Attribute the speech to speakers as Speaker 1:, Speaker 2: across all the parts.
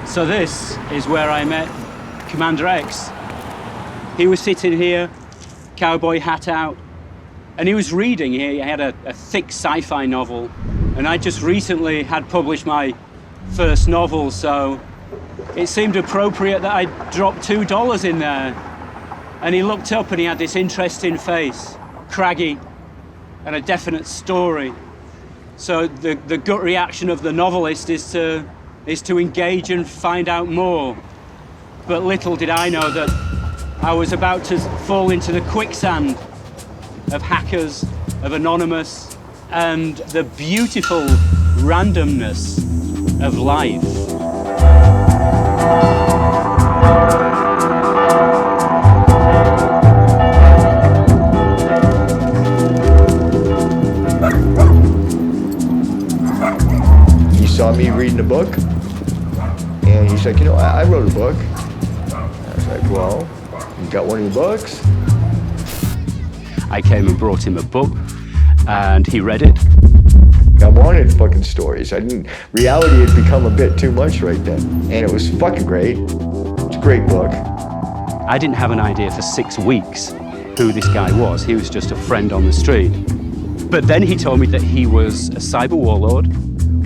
Speaker 1: So this is where I met Commander X. He was sitting here, cowboy hat out, and he was reading. He had a thick sci-fi novel, and I just recently had published my first novel, so it seemed appropriate that I dropped $2 in there. And he looked up and he had this interesting face, craggy, and a definite story. So the gut reaction of the novelist is to engage and find out more. But little did I know that I was about to fall into the quicksand of hackers, of anonymous, and the beautiful randomness of life.
Speaker 2: He saw me reading a book, and he's like, I wrote a book. I was like, well, you got one of your books?
Speaker 1: I came and brought him a book, and he read it.
Speaker 2: I wanted fucking stories. Reality had become a bit too much right then, and it was fucking great. It's a great book.
Speaker 1: I didn't have an idea for 6 weeks who this guy was. He was just a friend on the street. But then he told me that he was a cyber warlord,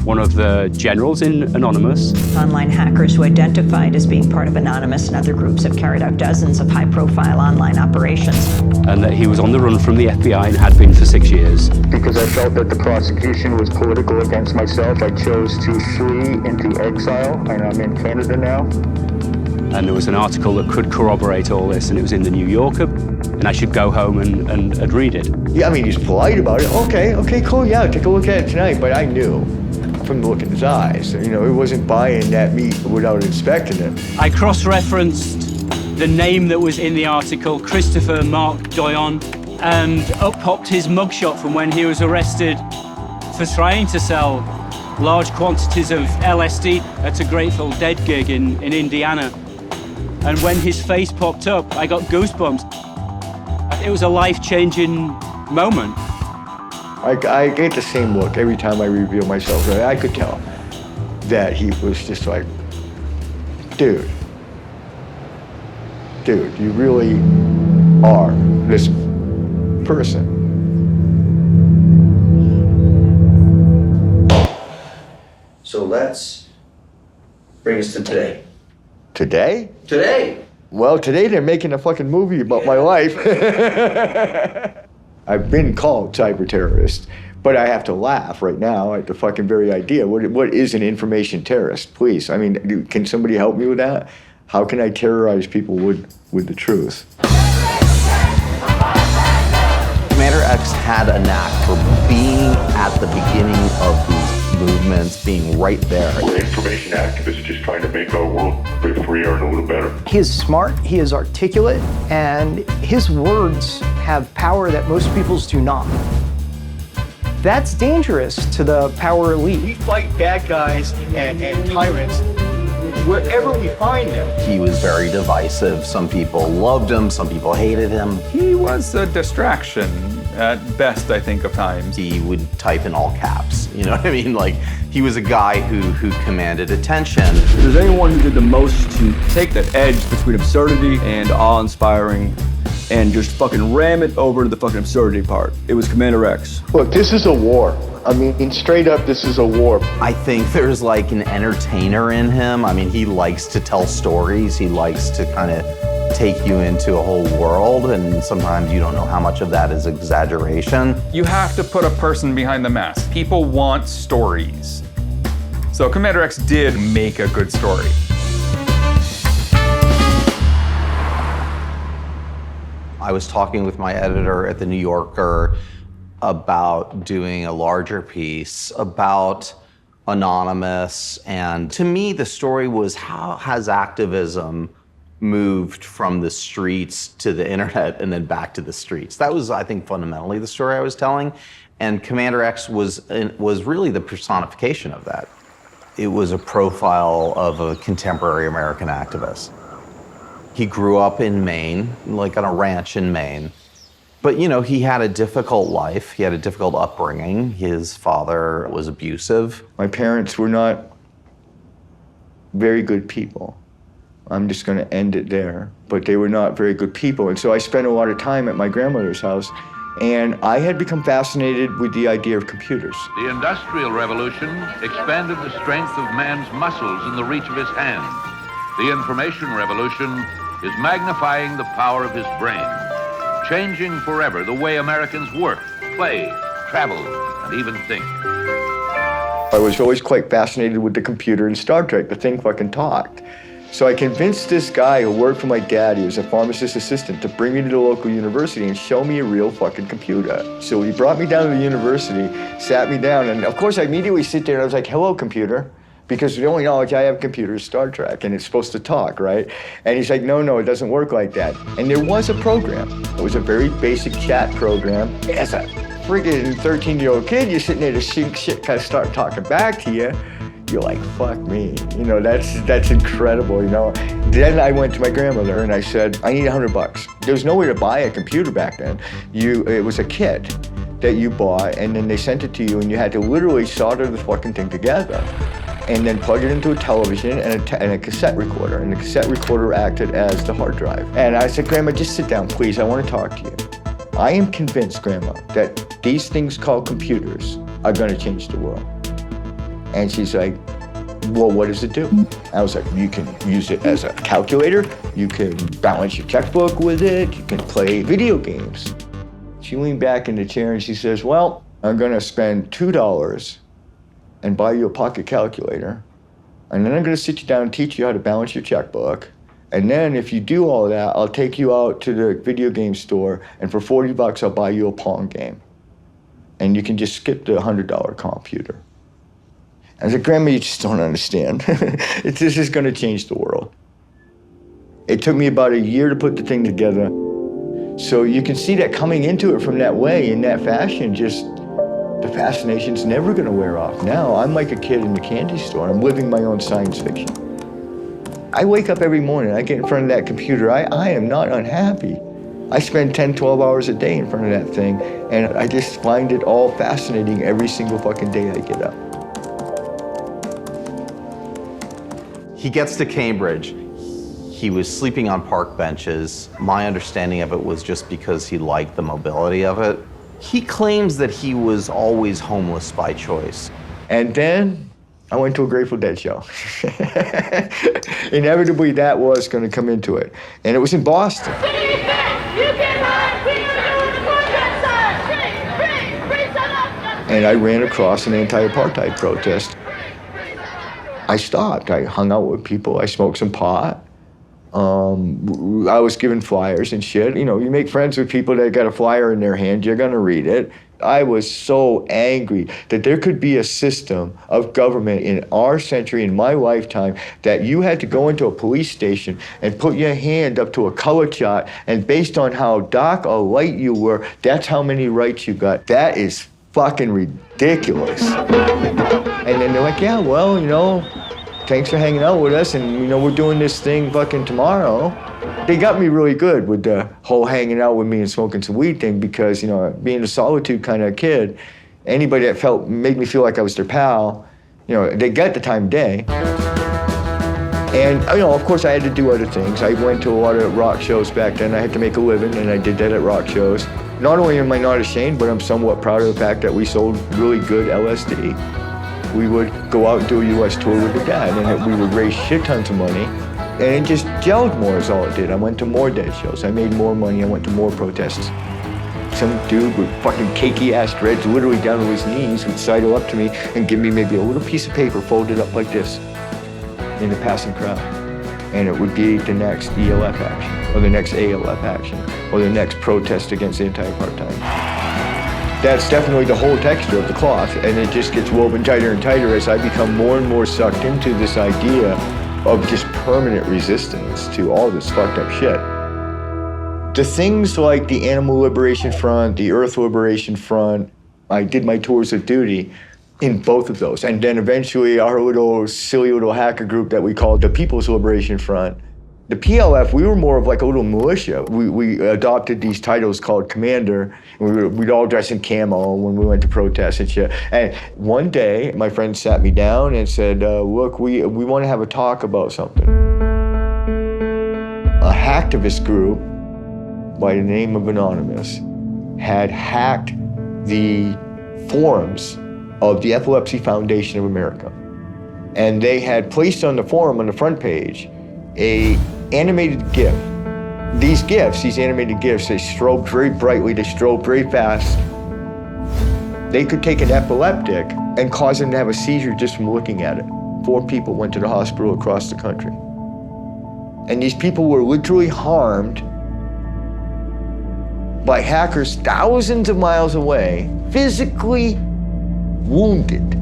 Speaker 1: one of the generals in Anonymous.
Speaker 3: Online hackers who identified as being part of Anonymous and other groups have carried out dozens of high-profile online operations.
Speaker 1: And that he was on the run from the FBI and had been for 6 years.
Speaker 4: Because I felt that the prosecution was political against myself, I chose to flee into exile, and I'm in Canada now.
Speaker 1: And there was an article that could corroborate all this, and it was in the New Yorker, and I should go home and read it.
Speaker 2: Yeah, I mean, he's polite about it. Okay, cool, yeah, take a look at it tonight. But I knew from the look in his eyes, it wasn't buying that meat without inspecting it.
Speaker 1: I cross-referenced the name that was in the article, Christopher Mark Doyon, and up popped his mugshot from when he was arrested for trying to sell large quantities of LSD at a Grateful Dead gig in Indiana. And when his face popped up, I got goosebumps. It was a life-changing moment.
Speaker 2: I get the same look every time I reveal myself. I could tell that he was just like, dude, you really are this person.
Speaker 5: So let's bring us to today.
Speaker 2: Today?
Speaker 5: Today!
Speaker 2: Well, today they're making a fucking movie about my life. I've been called cyber terrorist, but I have to laugh right now at the fucking very idea. What is an information terrorist? Please, can somebody help me with that? How can I terrorize people with the truth?
Speaker 6: Commander X had a knack for being at the beginning of these movements, being right there.
Speaker 7: We're information activists just trying to make our world a bit freer and a little better.
Speaker 8: He is smart, he is articulate, and his words have power that most people's do not. That's dangerous to the power elite.
Speaker 2: We fight bad guys and tyrants wherever we find them.
Speaker 6: He was very divisive. Some people loved him, some people hated him.
Speaker 9: He was a distraction at best, I think, of times.
Speaker 6: He would type in all caps, you know what I mean? Like, he was a guy who commanded attention.
Speaker 10: If there's anyone who did the most to take that edge between absurdity and awe-inspiring and just fucking ram it over to the fucking absurdity part, it was Commander X.
Speaker 2: Look, this is a war. Straight up, this is a war.
Speaker 6: I think there's like an entertainer in him. He likes to tell stories. He likes to kind of take you into a whole world, and sometimes you don't know how much of that is exaggeration.
Speaker 9: You have to put a person behind the mask. People want stories. So Commander X did make a good story.
Speaker 6: I was talking with my editor at the New Yorker about doing a larger piece about Anonymous, and to me the story was, how has activism moved from the streets to the internet and then back to the streets? That was, I think, fundamentally the story I was telling, and Commander X was really the personification of that. It was a profile of a contemporary American activist. He grew up in Maine, like on a ranch in Maine. But, you know, he had a difficult life. He had a difficult upbringing. His father was abusive.
Speaker 2: My parents were not very good people. I'm just going to end it there. But they were not very good people. And so I spent a lot of time at my grandmother's house, and I had become fascinated with the idea of computers.
Speaker 11: The Industrial Revolution expanded the strength of man's muscles in the reach of his hand. The Information Revolution is magnifying the power of his brain, changing forever the way Americans work, play, travel, and even think.
Speaker 2: I was always quite fascinated with the computer in Star Trek. The thing fucking talked. So I convinced this guy who worked for my dad, he was a pharmacist assistant, to bring me to the local university and show me a real fucking computer. So he brought me down to the university, sat me down, and of course I immediately sit there and I was like, hello, computer. Because the only knowledge I have of computers is Star Trek, and it's supposed to talk, right? And he's like, no, it doesn't work like that. And there was a program. It was a very basic chat program. As a friggin' 13-year-old kid, you're sitting there to shoot shit, kind of start talking back to you. You're like, fuck me, you know, that's incredible, you know. Then I went to my grandmother and I said, I need $100. There was no way to buy a computer back then. It was a kit that you bought, and then they sent it to you, and you had to literally solder the fucking thing together and then plug it into a television and a cassette recorder, and the cassette recorder acted as the hard drive. And I said, Grandma, just sit down, please, I want to talk to you. I am convinced, Grandma, that these things called computers are going to change the world. And she's like, well, what does it do? I was like, you can use it as a calculator, you can balance your checkbook with it, you can play video games. She leaned back in the chair and she says, well, I'm gonna spend $2 and buy you a pocket calculator, and then I'm gonna sit you down and teach you how to balance your checkbook. And then if you do all of that, I'll take you out to the video game store, and for $40, I'll buy you a Pong game. And you can just skip the $100 computer. I said, Grandma, you just don't understand. This is gonna change the world. It took me about a year to put the thing together. So you can see that coming into it from that way, in that fashion, just the fascination's never gonna wear off. Now, I'm like a kid in the candy store. I'm living my own science fiction. I wake up every morning, I get in front of that computer, I am not unhappy. I spend 10, 12 hours a day in front of that thing, and I just find it all fascinating every single fucking day I get up.
Speaker 6: He gets to Cambridge. He was sleeping on park benches. My understanding of it was just because he liked the mobility of it. He claims that he was always homeless by choice.
Speaker 2: And then I went to a Grateful Dead show. Inevitably, that was going to come into it. And it was in Boston. And I ran across an anti-apartheid protest. I stopped. I hung out with people. I smoked some pot. I was given flyers and shit. You know, you make friends with people that got a flyer in their hand, you're gonna read it. I was so angry that there could be a system of government in our century, in my lifetime, that you had to go into a police station and put your hand up to a color chart, and based on how dark or light you were, that's how many rights you got. That is fucking ridiculous. And then they're like, yeah, well, you know, thanks for hanging out with us, and you know, we're doing this thing fucking tomorrow. They got me really good with the whole hanging out with me and smoking some weed thing, because, you know, being a solitude kind of kid, anybody that made me feel like I was their pal, you know, they got the time of day. And, you know, of course I had to do other things. I went to a lot of rock shows back then. I had to make a living, and I did that at rock shows. Not only am I not ashamed, but I'm somewhat proud of the fact that we sold really good LSD. We would go out and do a US tour with the dad, and we would raise shit tons of money. And it just gelled more is all it did. I went to more Dead shows. I made more money. I went to more protests. Some dude with fucking cakey ass dreads, literally down to his knees, would sidle up to me and give me maybe a little piece of paper folded up like this in the passing crowd. And it would be the next ELF action, or the next ALF action, or the next protest against anti-apartheid. That's definitely the whole texture of the cloth, and it just gets woven tighter and tighter as I become more and more sucked into this idea of just permanent resistance to all this fucked up shit. The things like the Animal Liberation Front, the Earth Liberation Front, I did my tours of duty in both of those. And then eventually our little silly little hacker group that we called the People's Liberation Front, The PLF, we were more of like a little militia. We adopted these titles called Commander, and we'd all dress in camo when we went to protest and shit. And one day, my friend sat me down and said, look, we want to have a talk about something. A hacktivist group by the name of Anonymous had hacked the forums of the Epilepsy Foundation of America. And they had placed on the forum, on the front page, a animated GIF. These GIFs, these animated GIFs, they strobed very brightly, they strobed very fast. They could take an epileptic and cause him to have a seizure just from looking at it. 4 people went to the hospital across the country. And these people were literally harmed by hackers thousands of miles away, physically wounded.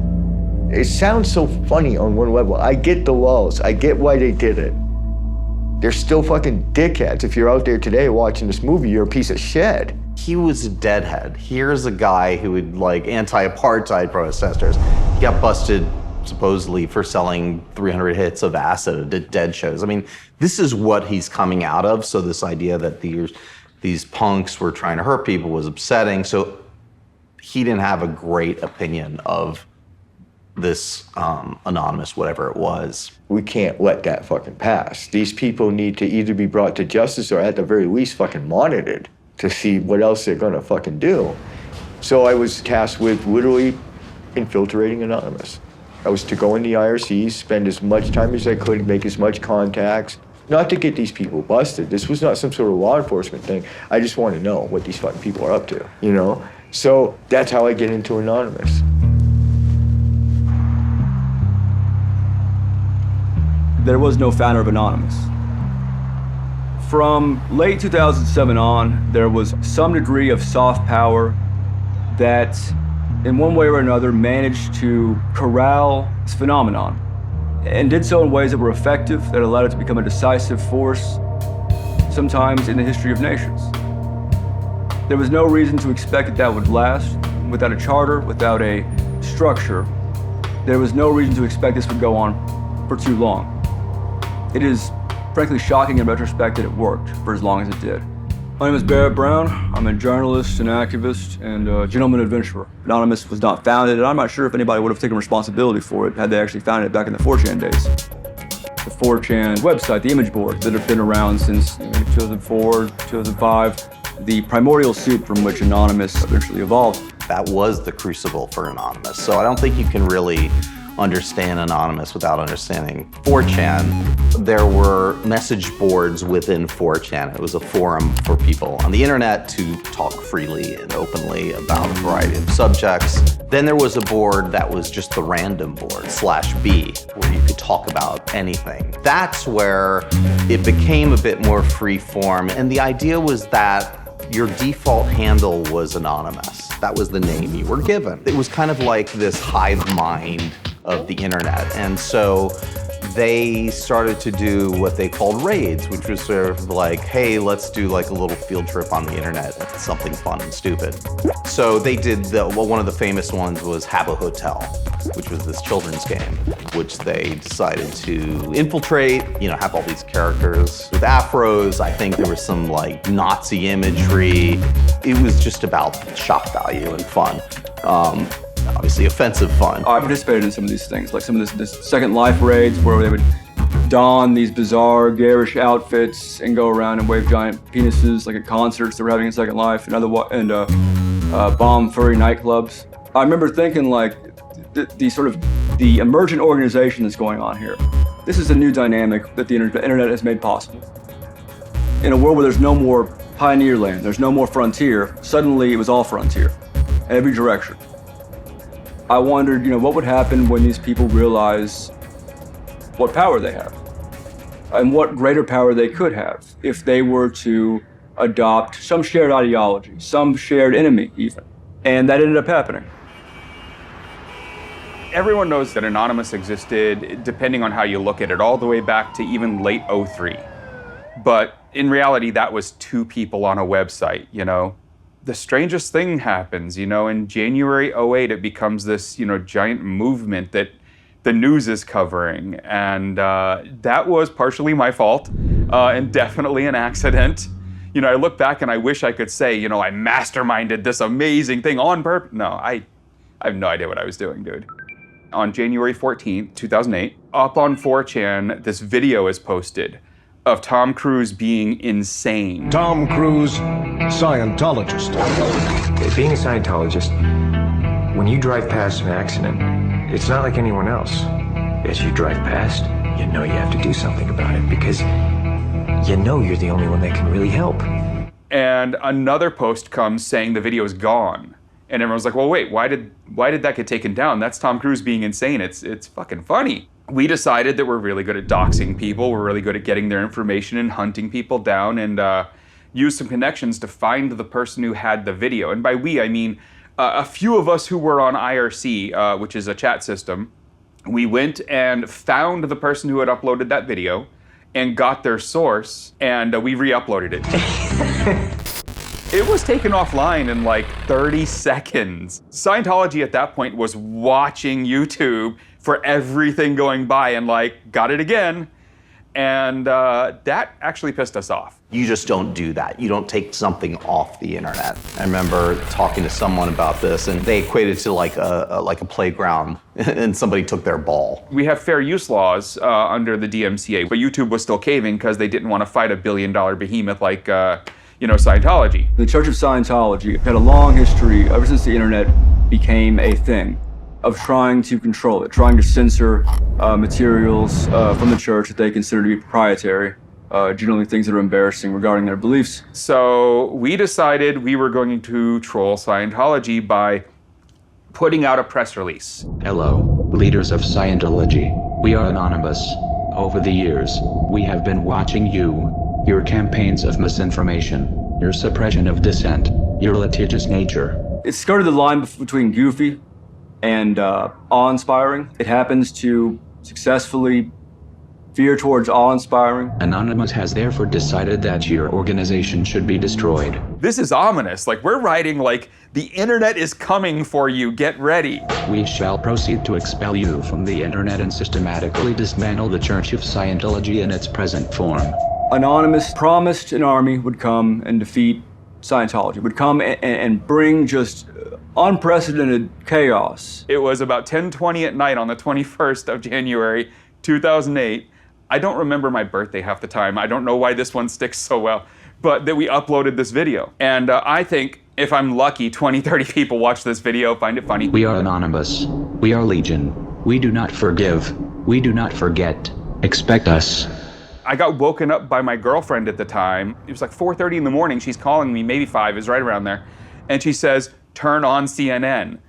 Speaker 2: It sounds so funny on one level. I get the lulls, I get why they did it. They're still fucking dickheads. If you're out there today watching this movie, you're a piece of shit.
Speaker 6: He was a deadhead. Here's a guy who would like anti-apartheid protesters. He got busted supposedly for selling 300 hits of acid at dead shows. I mean, this is what he's coming out of. So this idea that these punks were trying to hurt people was upsetting. So he didn't have a great opinion of this anonymous, whatever it was.
Speaker 2: We can't let that fucking pass. These people need to either be brought to justice or at the very least fucking monitored to see what else they're gonna fucking do. So I was tasked with literally infiltrating Anonymous. I was to go in the IRCs, spend as much time as I could, make as much contacts, not to get these people busted. This was not some sort of law enforcement thing. I just want to know what these fucking people are up to, you know? So that's how I get into Anonymous.
Speaker 10: There was no founder of Anonymous. From late 2007 on, there was some degree of soft power that, in one way or another, managed to corral this phenomenon, and did so in ways that were effective, that allowed it to become a decisive force, sometimes in the history of nations. There was no reason to expect that that would last. Without a charter, without a structure, there was no reason to expect this would go on for too long. It is frankly shocking in retrospect that it worked for as long as it did. My name is Barrett Brown. I'm a journalist, an activist, and a gentleman adventurer. Anonymous was not founded, and I'm not sure if anybody would have taken responsibility for it had they actually founded it back in the 4chan days. The 4chan website, the image board that have been around since 2004, 2005, the primordial soup from which Anonymous eventually evolved.
Speaker 6: That was the crucible for Anonymous. So I don't think you can really understand Anonymous without understanding 4chan. There were message boards within 4chan. It was a forum for people on the internet to talk freely and openly about a variety of subjects. Then there was a board that was just the random board, /B, where you could talk about anything. That's where it became a bit more free form, and the idea was that your default handle was Anonymous. That was the name you were given. It was kind of like this hive mind of the internet. And so they started to do what they called raids, which was sort of like, hey, let's do like a little field trip on the internet, something fun and stupid. So they did, one of the famous ones was Habbo Hotel, which was this children's game, which they decided to infiltrate, have all these characters with afros. I think there was some like Nazi imagery. It was just about shock value and fun. Obviously offensive fun.
Speaker 10: I participated in some of these things, like some of this Second Life raids where they would don these bizarre, garish outfits and go around and wave giant penises, like at concerts they were having in Second Life and bomb furry nightclubs. I remember thinking like, the emergent organization that's going on here. This is a new dynamic that the internet has made possible. In a world where there's no more pioneer land, there's no more frontier, suddenly it was all frontier, every direction. I wondered, what would happen when these people realize what power they have and what greater power they could have if they were to adopt some shared ideology, some shared enemy even. And that ended up happening.
Speaker 9: Everyone knows that Anonymous existed, depending on how you look at it, all the way back to even late '03. But in reality, that was 2 people on a website, The strangest thing happens, in January '08, it becomes this, giant movement that the news is covering. And that was partially my fault. and definitely an accident. You know, I look back and I wish I could say, you know, I masterminded this amazing thing on purpose. No, I have no idea what I was doing, dude. On January 14th, 2008, up on 4chan, this video is posted of Tom Cruise being insane.
Speaker 12: Tom Cruise, Scientologist.
Speaker 13: Being a Scientologist, when you drive past an accident, it's not like anyone else. As you drive past, you know you have to do something about it because you know you're the only one that can really help.
Speaker 9: And another post comes saying the video is gone. And everyone's like, well, wait, why did that get taken down? That's Tom Cruise being insane. It's fucking funny. We decided that we're really good at doxing people. We're really good at getting their information and hunting people down, and use some connections to find the person who had the video. And by we, I mean a few of us who were on IRC, which is a chat system. We went and found the person who had uploaded that video and got their source, and we re-uploaded it. It was taken offline in like 30 seconds. Scientology at that point was watching YouTube for everything going by and like, got it again. And that actually pissed us off.
Speaker 6: You just don't do that. You don't take something off the internet. I remember talking to someone about this, and they equated to like a playground, and somebody took their ball.
Speaker 9: We have fair use laws under the DMCA, but YouTube was still caving because they didn't want to fight a billion-dollar behemoth like Scientology.
Speaker 10: The Church of Scientology had a long history, ever since the internet became a thing, of trying to control it, trying to censor materials from the church that they consider to be proprietary, generally things that are embarrassing regarding their beliefs.
Speaker 9: So we decided we were going to troll Scientology by putting out a press release.
Speaker 14: Hello, leaders of Scientology. We are anonymous. Over the years, we have been watching you, your campaigns of misinformation, your suppression of dissent, your litigious nature.
Speaker 10: It skirted the line between goofy and awe-inspiring. It happens to successfully veer towards awe-inspiring.
Speaker 14: Anonymous has therefore decided that your organization should be destroyed.
Speaker 9: This is ominous. Like, we're writing like, the internet is coming for you, get ready.
Speaker 14: We shall proceed to expel you from the internet and systematically dismantle the Church of Scientology in its present form.
Speaker 10: Anonymous promised an army would come and defeat Scientology, would come and bring just unprecedented chaos.
Speaker 9: It was about 10:20 at night on the 21st of January, 2008. I don't remember my birthday half the time. I don't know why this one sticks so well, but that we uploaded this video. And I think if I'm lucky, 20, 30 people watch this video, find it funny.
Speaker 14: We are anonymous. We are legion. We do not forgive. We do not forget. Expect us.
Speaker 9: I got woken up by my girlfriend at the time. It was like 4:30 in the morning. She's calling me, maybe 5, is right around there. And she says, turn on CNN.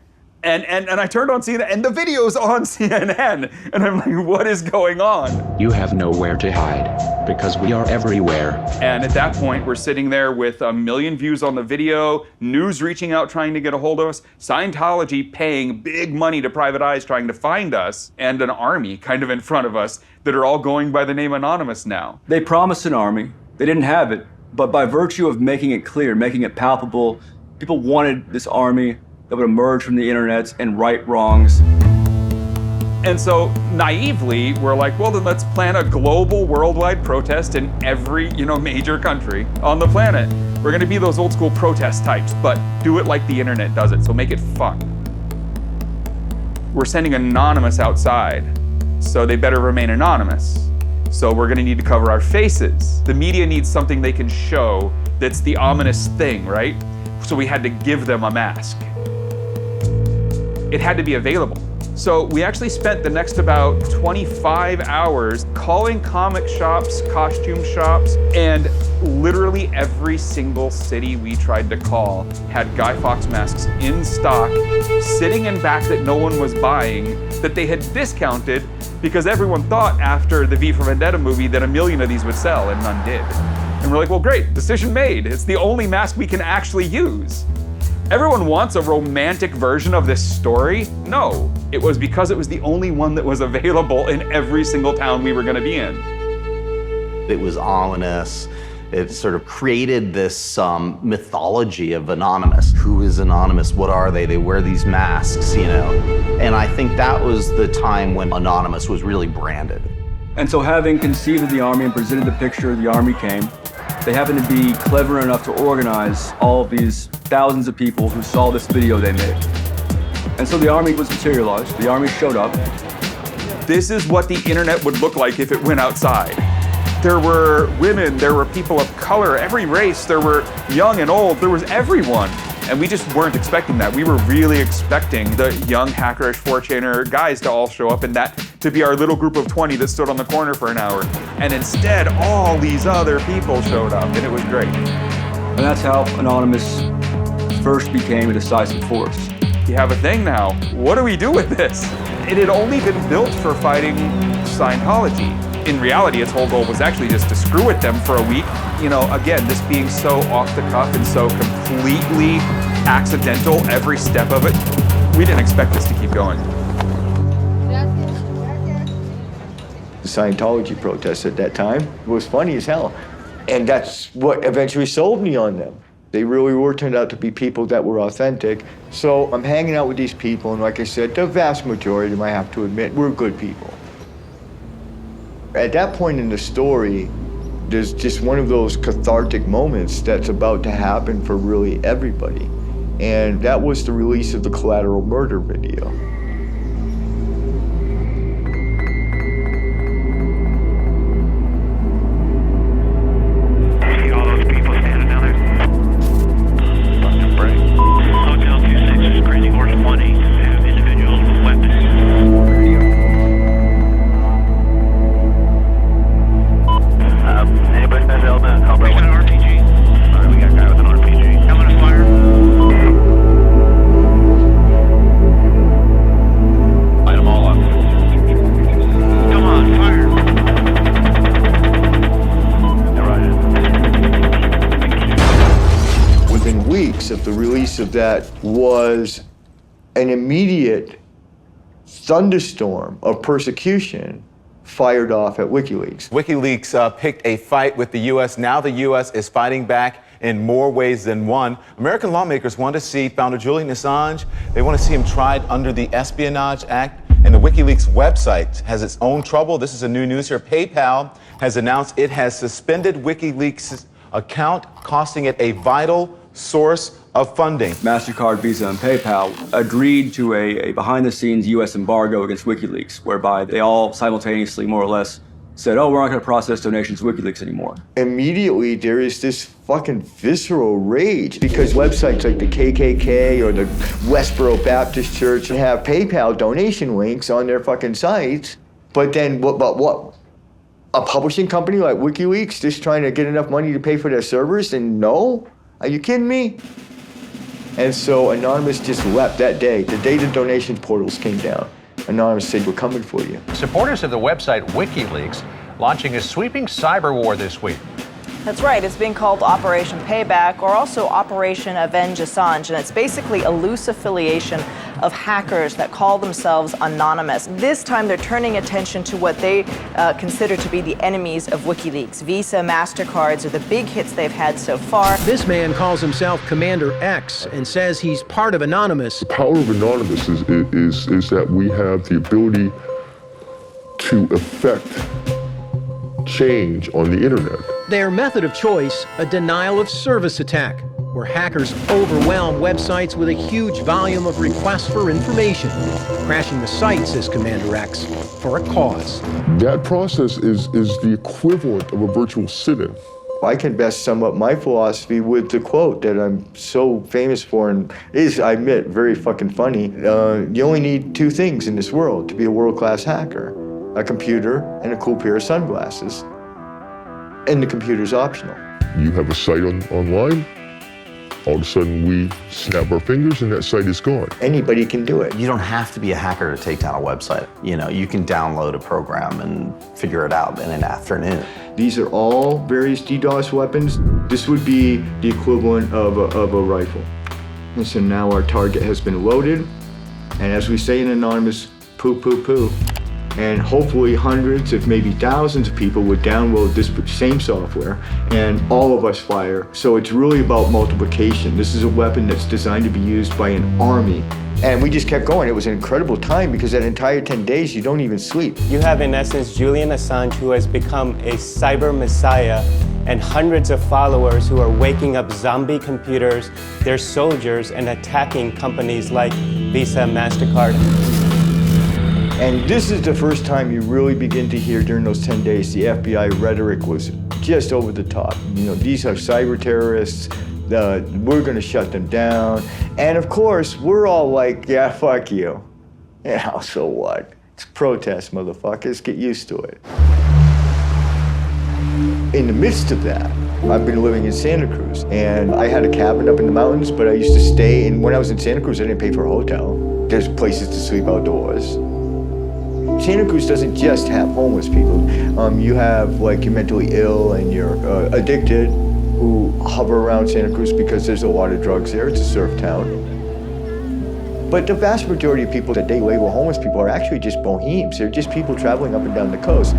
Speaker 9: And I turned on CNN, and the video's on CNN. And I'm like, what is going on?
Speaker 14: You have nowhere to hide, because we are everywhere.
Speaker 9: And at that point, we're sitting there with 1 million views on the video, news reaching out trying to get a hold of us, Scientology paying big money to private eyes trying to find us, and an army kind of in front of us that are all going by the name Anonymous now.
Speaker 10: They promised an army. They didn't have it. But by virtue of making it clear, making it palpable, people wanted this army that would emerge from the internet and right wrongs.
Speaker 9: And so naively, we're like, well, then let's plan a global worldwide protest in every, major country on the planet. We're gonna be those old school protest types, but do it like the internet does it, so make it fun. We're sending Anonymous outside, so they better remain anonymous. So we're gonna need to cover our faces. The media needs something they can show that's the ominous thing, right? So we had to give them a mask. It had to be available. So we actually spent the next about 25 hours calling comic shops, costume shops, and literally every single city we tried to call had Guy Fawkes masks in stock, sitting in back that no one was buying, that they had discounted because everyone thought after the V for Vendetta movie that 1 million of these would sell, and none did. And we're like, well, great, decision made. It's the only mask we can actually use. Everyone wants a romantic version of this story. No, it was because it was the only one that was available in every single town we were gonna be in.
Speaker 6: It was ominous. It sort of created this mythology of Anonymous. Who is Anonymous? What are they? They wear these masks, And I think that was the time when Anonymous was really branded.
Speaker 10: And so having conceived of the Army and presented the picture, the Army came. They happened to be clever enough to organize all of these thousands of people who saw this video they made. And so the Army was materialized. The Army showed up.
Speaker 9: This is what the internet would look like if it went outside. There were women, there were people of color, every race, there were young and old, there was everyone. And we just weren't expecting that. We were really expecting the young hackerish 4chaner guys to all show up and that to be our little group of 20 that stood on the corner for an hour. And instead, all these other people showed up and it was great.
Speaker 10: And that's how Anonymous first became a decisive force.
Speaker 9: You have a thing now. What do we do with this? It had only been built for fighting Scientology. In reality, its whole goal was actually just to screw with them for a week. You know, again, this being so off the cuff and so completely accidental, every step of it, we didn't expect this to keep going.
Speaker 2: The Scientology protests at that time was funny as hell. And that's what eventually sold me on them. They really were turned out to be people that were authentic. So I'm hanging out with these people, and like I said, the vast majority of them, I have to admit, were good people. At that point in the story, there's just one of those cathartic moments that's about to happen for really everybody. And that was the release of the Collateral Murder video.
Speaker 15: See all those people standing down there? Fucking break. Hotel 26 is screening Horse 20 to have individuals with weapons. Anybody has element? How about an RPG? Alright, we got a guy with an RPG. Coming to fire. Light them all up. Come on, fire. They're right in.
Speaker 2: Within weeks of the release of that was an immediate thunderstorm of persecution fired off at WikiLeaks.
Speaker 16: WikiLeaks picked a fight with the U.S. Now the U.S. is fighting back in more ways than one. American lawmakers want to see founder Julian Assange. They want to see him tried under the Espionage Act. And the WikiLeaks website has its own trouble. This is a new news here. PayPal has announced it has suspended WikiLeaks' account, costing it a vital source of funding.
Speaker 10: MasterCard, Visa, and PayPal agreed to a behind-the-scenes U.S. embargo against WikiLeaks, whereby they all simultaneously, more or less, said, oh, we're not going to process donations to WikiLeaks anymore.
Speaker 2: Immediately, there is this fucking visceral rage because websites like the KKK or the Westboro Baptist Church have PayPal donation links on their fucking sites. But then, what? A publishing company like WikiLeaks just trying to get enough money to pay for their servers? And no? Are you kidding me? And so Anonymous just leapt that day, the day the donation portals came down. Anonymous said, we're coming for you.
Speaker 17: Supporters of the website WikiLeaks launching a sweeping cyber war this week.
Speaker 18: That's right. It's being called Operation Payback or also Operation Avenge Assange. And it's basically a loose affiliation of hackers that call themselves anonymous. This time they're turning attention to what they consider to be the enemies of WikiLeaks. Visa, MasterCards are the big hits they've had so far.
Speaker 19: This man calls himself Commander X and says he's part of Anonymous.
Speaker 7: The power of Anonymous is that we have the ability to affect change on the internet.
Speaker 19: Their method of choice, a denial of service attack, where hackers overwhelm websites with a huge volume of requests for information, crashing the site, says Commander X, for a cause.
Speaker 7: That process is the equivalent of a virtual sit-in.
Speaker 2: I can best sum up my philosophy with the quote that I'm so famous for and is, I admit, very fucking funny. You only need two things in this world to be a world-class hacker: a computer and a cool pair of sunglasses. And the computer's optional.
Speaker 7: You have a site online, all of a sudden we snap our fingers and that site is gone.
Speaker 2: Anybody can do it.
Speaker 6: You don't have to be a hacker to take down a website. You know, you can download a program and figure it out in an afternoon.
Speaker 2: These are all various DDoS weapons. This would be the equivalent of a rifle. And so now our target has been loaded, and as we say in Anonymous, poo, poo, poo. And hopefully hundreds, if maybe thousands of people would download this same software and all of us fire. So it's really about multiplication. This is a weapon that's designed to be used by an army And we just kept going. It was an incredible time because that entire 10 days, you don't even sleep.
Speaker 20: You have, in essence, Julian Assange, who has become a cyber messiah, and hundreds of followers who are waking up zombie computers, their soldiers, and attacking companies like Visa, MasterCard.
Speaker 2: And this is the first time you really begin to hear during those 10 days, the FBI rhetoric was just over the top. You know, these are cyber terrorists. We're gonna shut them down. And of course, we're all like, yeah, fuck you. Yeah, so what? It's protest, motherfuckers, get used to it. In the midst of that, I've been living in Santa Cruz, and I had a cabin up in the mountains, but I used to stay, and when I was in Santa Cruz, I didn't pay for a hotel. There's places to sleep outdoors. Santa Cruz doesn't just have homeless people. You have like you're mentally ill and you're addicted, who hover around Santa Cruz because there's a lot of drugs there. It's a surf town. But the vast majority of people that they label homeless people are actually just bohemes. They're just people traveling up and down the coast.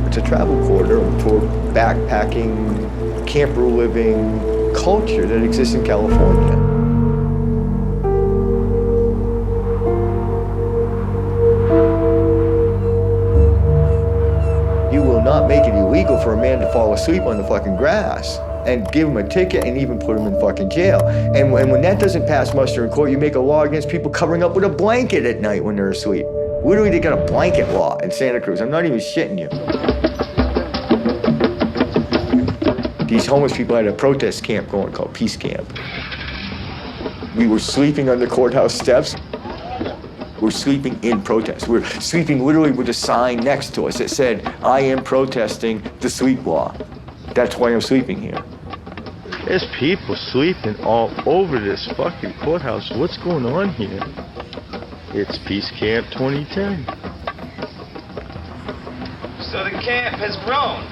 Speaker 2: It's a travel corridor for backpacking, camper living culture that exists in California. You will not make it illegal for a man to fall asleep on the fucking grass and give him a ticket and even put him in fucking jail. And when that doesn't pass muster in court, you make a law against people covering up with a blanket at night when they're asleep. Literally, they got a blanket law in Santa Cruz. I'm not even shitting you. These homeless people had a protest camp going called Peace Camp. We were sleeping on the courthouse steps. We're sleeping in protest. We're sleeping literally with a sign next to us that said, I am protesting the sleep law. That's why I'm sleeping here.
Speaker 21: There's people sleeping all over this fucking courthouse. What's going on here? It's Peace Camp 2010.
Speaker 22: So the camp has grown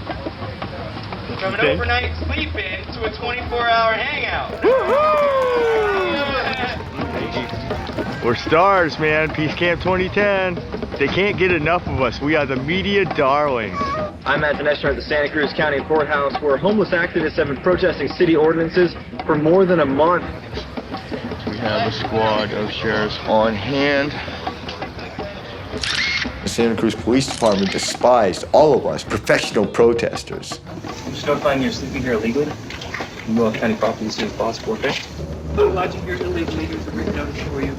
Speaker 22: from an overnight sleep-in to a 24-hour hangout.
Speaker 21: We're stars, man. Peace Camp 2010. They can't get enough of us. We are the media darlings.
Speaker 23: I'm at Vanessa at the Santa Cruz County Courthouse, where homeless activists have been protesting city ordinances for more than a month.
Speaker 21: We have a squad of sheriffs on hand.
Speaker 2: The Santa Cruz Police Department despised all of us, professional protesters.
Speaker 22: Just notifying you're sleeping here illegally. You will have county property as soon as possible, okay? Lodging here illegally, there's a written notice for you.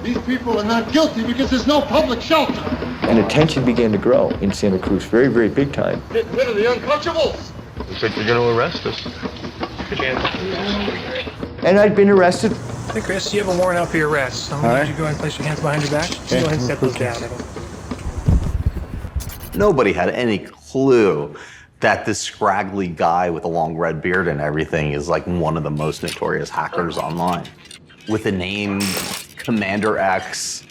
Speaker 24: These people are not guilty because there's no public shelter.
Speaker 2: And the tension began to grow in Santa Cruz, very, very big time.
Speaker 24: Get rid of the untouchables.
Speaker 21: Looks like they're going to arrest us.
Speaker 22: Good chance.
Speaker 2: And I'd been arrested.
Speaker 25: Hey, Chris, you have a warrant out for your arrest. So I'm going to need you to go ahead and place your hands behind your back. Just go ahead and set those down.
Speaker 6: Nobody had any clue that this scraggly guy with a long red beard and everything is like one of the most notorious hackers online. With the name Commander X.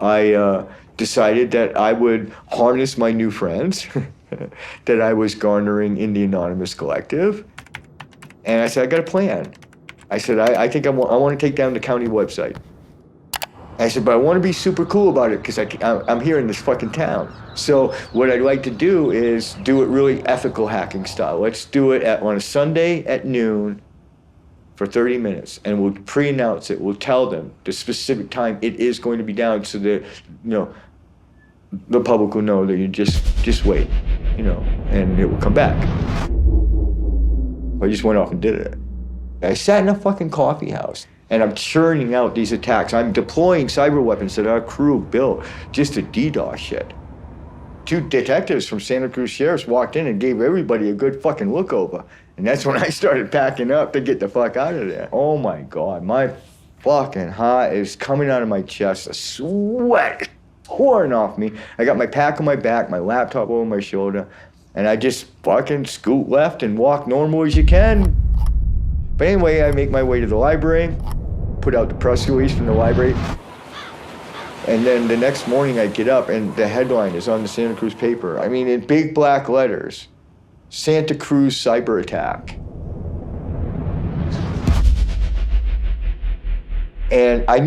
Speaker 2: I decided that I would harness my new friends that I was garnering in the Anonymous Collective. And I said, I got a plan. I said, I think I want to take down the county website. I said, but I want to be super cool about it because I'm here in this fucking town. So what I'd like to do is do it really ethical hacking style. Let's do it on a Sunday at noon for 30 minutes, and we'll pre-announce it. We'll tell them the specific time it is going to be down so that, the public will know that you just wait, and it will come back. I just went off and did it. I sat in a fucking coffee house, and I'm churning out these attacks. I'm deploying cyber weapons that our crew built just to DDoS shit. 2 detectives from Santa Cruz Sheriff's walked in and gave everybody a good fucking look over. And that's when I started packing up to get the fuck out of there. Oh my God, my fucking heart is coming out of my chest. The sweat is pouring off me. I got my pack on my back, my laptop over my shoulder, and I just fucking scoot left and walk normal as you can. But anyway, I make my way to the library, put out the press release from the library, and then the next morning I get up and the headline is on the Santa Cruz paper. I mean, in big black letters, Santa Cruz cyber attack. And I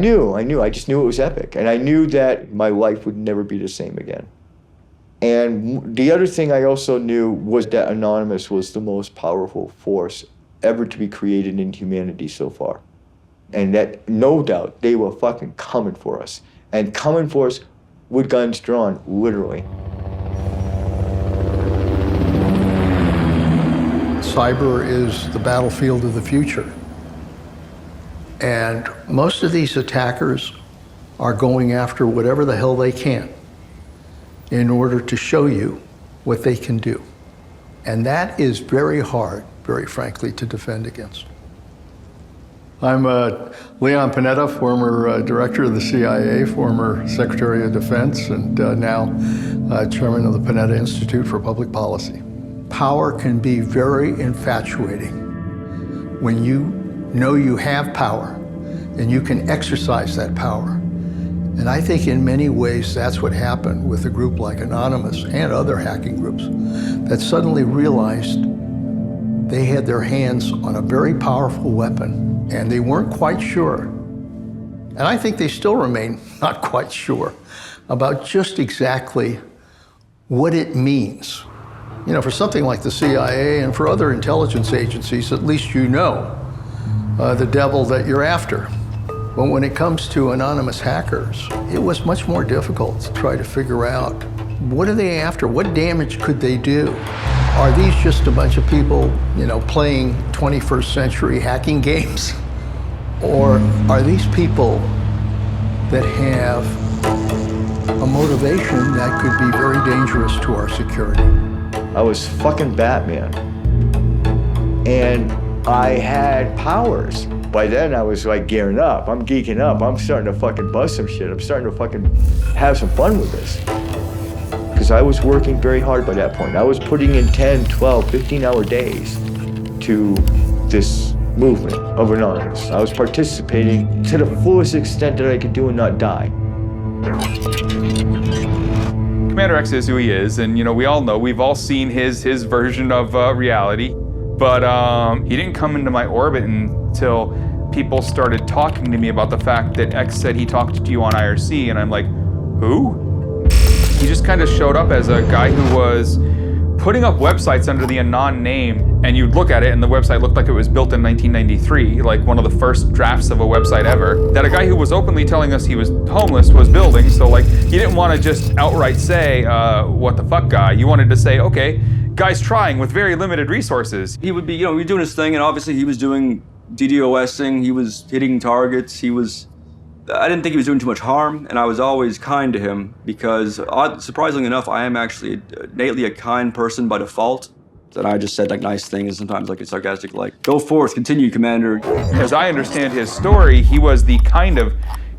Speaker 2: just knew it was epic. And I knew that my life would never be the same again. And the other thing I also knew was that Anonymous was the most powerful force ever to be created in humanity so far. And that, no doubt, they were fucking coming for us. And coming for us with guns drawn, literally.
Speaker 1: Cyber is the battlefield of the future. And most of these attackers are going after whatever the hell they can in order to show you what they can do. And that is very hard, very frankly, to defend against. I'm Leon Panetta, former director of the CIA, former Secretary of Defense, and now chairman of the Panetta Institute for Public Policy. Power can be very infatuating when you know you have power and you can exercise that power. And I think in many ways that's what happened with a group like Anonymous and other hacking groups that suddenly realized they had their hands on a very powerful weapon and they weren't quite sure. And I think they still remain not quite sure about just exactly what it means. You know, for something like the CIA and for other intelligence agencies, at least you know the devil that you're after. But when it comes to anonymous hackers, it was much more difficult to try to figure out what are they after? What damage could they do? Are these just a bunch of people, you know, playing 21st century hacking games? Or are these people that have a motivation that could be very dangerous to our security?
Speaker 2: I was fucking Batman. And I had powers. By then I was like gearing up. I'm geeking up. I'm starting to fucking bust some shit. I'm starting to fucking have some fun with this. Because I was working very hard by that point. I was putting in 10, 12, 15-hour days to this movement of Anonymous. I was participating to the fullest extent that I could do and not die.
Speaker 9: Commander X is who he is, and you know, we all know, we've all seen his version of reality, but he didn't come into my orbit until people started talking to me about the fact that X said he talked to you on IRC, and I'm like, who? He just kind of showed up as a guy who was putting up websites under the Anon name, and you'd look at it and the website looked like it was built in 1993, like one of the first drafts of a website ever, that a guy who was openly telling us he was homeless was building. So like, you didn't want to just outright say, what the fuck guy? You wanted to say, okay, guy's trying with very limited resources.
Speaker 10: He would be, you know, he was doing his thing, and obviously he was doing DDoSing, he was hitting targets, I didn't think he was doing too much harm, and I was always kind to him because, surprisingly enough, I am actually innately a kind person by default. That I just said like nice things, sometimes like it's sarcastic, like, go forth, continue, Commander.
Speaker 9: As I understand his story, he was the kind of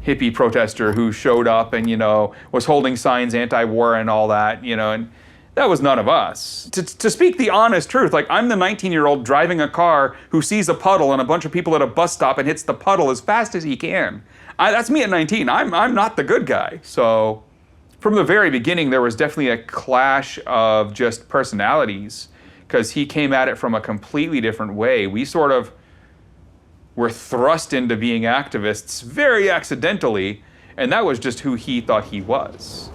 Speaker 9: hippie protester who showed up and, you know, was holding signs anti-war and all that, you know, and that was none of us. To speak the honest truth, like, I'm the 19-year-old driving a car who sees a puddle and a bunch of people at a bus stop and hits the puddle as fast as he can. That's me at 19. I'm not the good guy. So from the very beginning, there was definitely a clash of just personalities because he came at it from a completely different way. We sort of were thrust into being activists very accidentally, and that was just who he thought he was.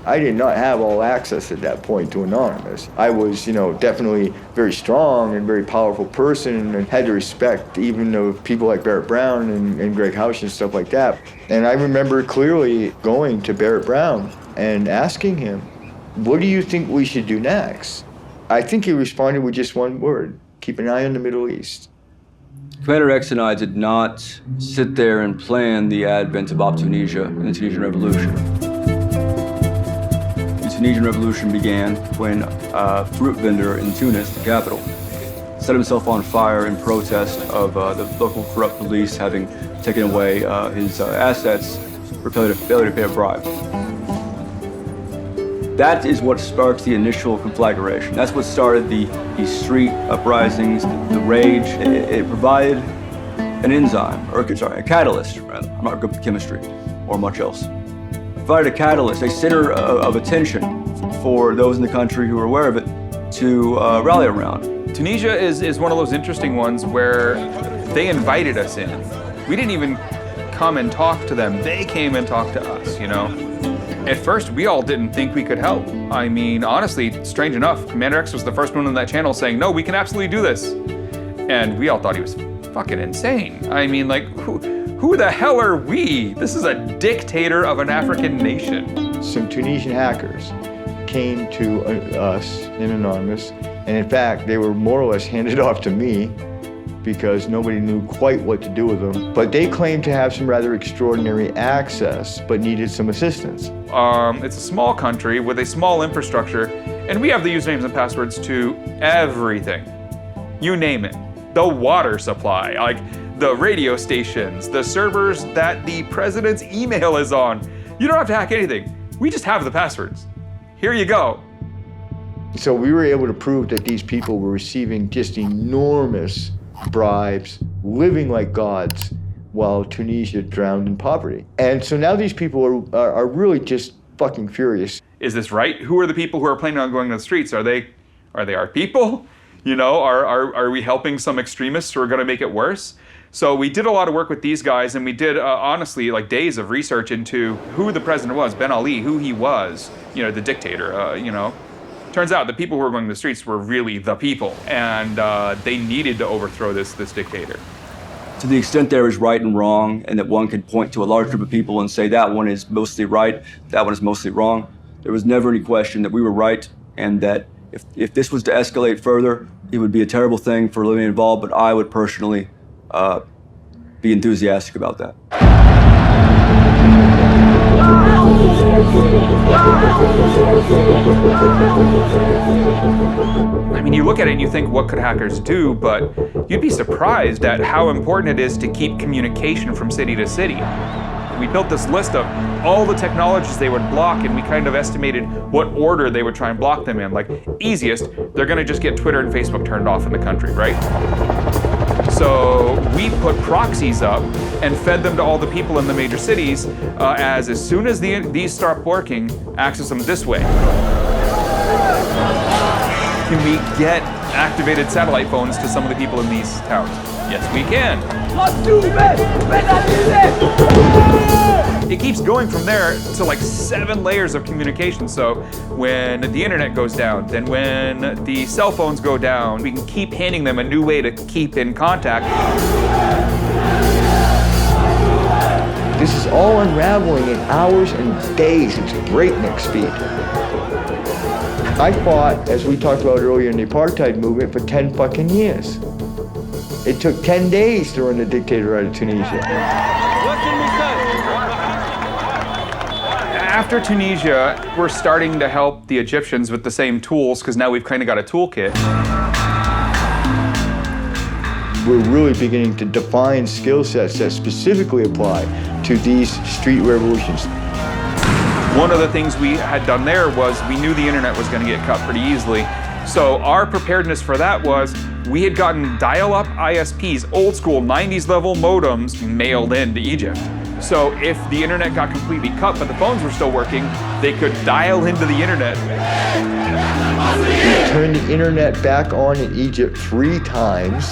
Speaker 2: I did not have all access at that point to Anonymous. I was, you know, definitely very strong and very powerful person and had to respect even of people like Barrett Brown and Greg Hausch and stuff like that. And I remember clearly going to Barrett Brown and asking him, what do you think we should do next? I think he responded with just one word, keep an eye on the Middle East.
Speaker 10: Commander X and I did not sit there and plan the advent of Op Tunisia and the Tunisian Revolution. The Tunisian Revolution began when a fruit vendor in Tunis, the capital, set himself on fire in protest of the local corrupt police having taken away his assets for failure to pay a bribe. That is what sparked the initial conflagration. That's what started the street uprisings, the rage. It provided an enzyme, or sorry, a catalyst, rather. I'm not good at chemistry or much else. It provided a catalyst, a center of attention for those in the country who were aware of it to rally around.
Speaker 9: Tunisia is one of those interesting ones where they invited us in. We didn't even come and talk to them. They came and talked to us, you know? At first, we all didn't think we could help. I mean, honestly, strange enough, Commander X was the first one on that channel saying, no, we can absolutely do this. And we all thought he was fucking insane. I mean, like, who the hell are we? This is a dictator of an African nation.
Speaker 2: Some Tunisian hackers came to us in Anonymous, and in fact, they were more or less handed off to me because nobody knew quite what to do with them. But they claimed to have some rather extraordinary access, but needed some assistance.
Speaker 9: It's a small country with a small infrastructure, and we have the usernames and passwords to everything. You name it. The water supply, like the radio stations, the servers that the president's email is on. You don't have to hack anything. We just have the passwords. Here you go.
Speaker 2: So we were able to prove that these people were receiving just enormous bribes, living like gods, while Tunisia drowned in poverty. And so now these people are really just fucking furious.
Speaker 9: Is this right? Who are the people who are planning on going to the streets? Are they our people? You know, are we helping some extremists who are gonna make it worse? So we did a lot of work with these guys, and we did, honestly, like days of research into who the president was, Ben Ali, who he was, you know, the dictator, you know. Turns out the people who were going to the streets were really the people, and they needed to overthrow this dictator.
Speaker 10: To the extent there is right and wrong, and that one can point to a large group of people and say that one is mostly right, that one is mostly wrong, there was never any question that we were right, and that if this was to escalate further, it would be a terrible thing for living involved, but I would personally be enthusiastic about that.
Speaker 9: I mean, you look at it and you think, what could hackers do? But you'd be surprised at how important it is to keep communication from city to city. We built this list of all the technologies they would block, and we kind of estimated what order they would try and block them in. Like, easiest, they're gonna just get Twitter and Facebook turned off in the country, right? So we put proxies up and fed them to all the people in the major cities as soon as these start working, access them this way. Can we get activated satellite phones to some of the people in these towns? Yes, we can. It keeps going from there to like 7 layers of communication. So when the internet goes down, then when the cell phones go down, we can keep handing them a new way to keep in contact.
Speaker 2: This is all unraveling in hours and days. It's breakneck speed. I fought, as we talked about earlier in the apartheid movement, for 10 fucking years. It took 10 days to run the dictator out of Tunisia.
Speaker 9: After Tunisia, we're starting to help the Egyptians with the same tools, because now we've kind of got a toolkit.
Speaker 2: We're really beginning to define skill sets that specifically apply to these street revolutions.
Speaker 9: One of the things we had done there was we knew the internet was going to get cut pretty easily. So our preparedness for that was we had gotten dial-up ISPs, old school 90s level modems mailed into Egypt. So if the internet got completely cut but the phones were still working, they could dial into the internet.
Speaker 2: We turned the internet back on in Egypt 3 times.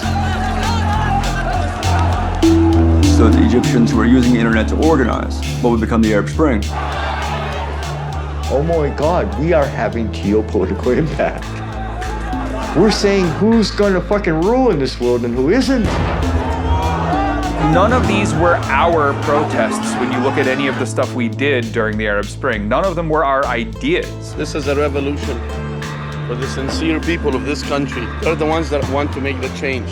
Speaker 10: So the Egyptians who are using the internet to organize what would become the Arab Spring.
Speaker 2: Oh my God, we are having geopolitical impact. We're saying who's gonna fucking rule in this world and who isn't.
Speaker 9: None of these were our protests when you look at any of the stuff we did during the Arab Spring. None of them were our ideas.
Speaker 3: This is a revolution for the sincere people of this country. They're the ones that want to make the change.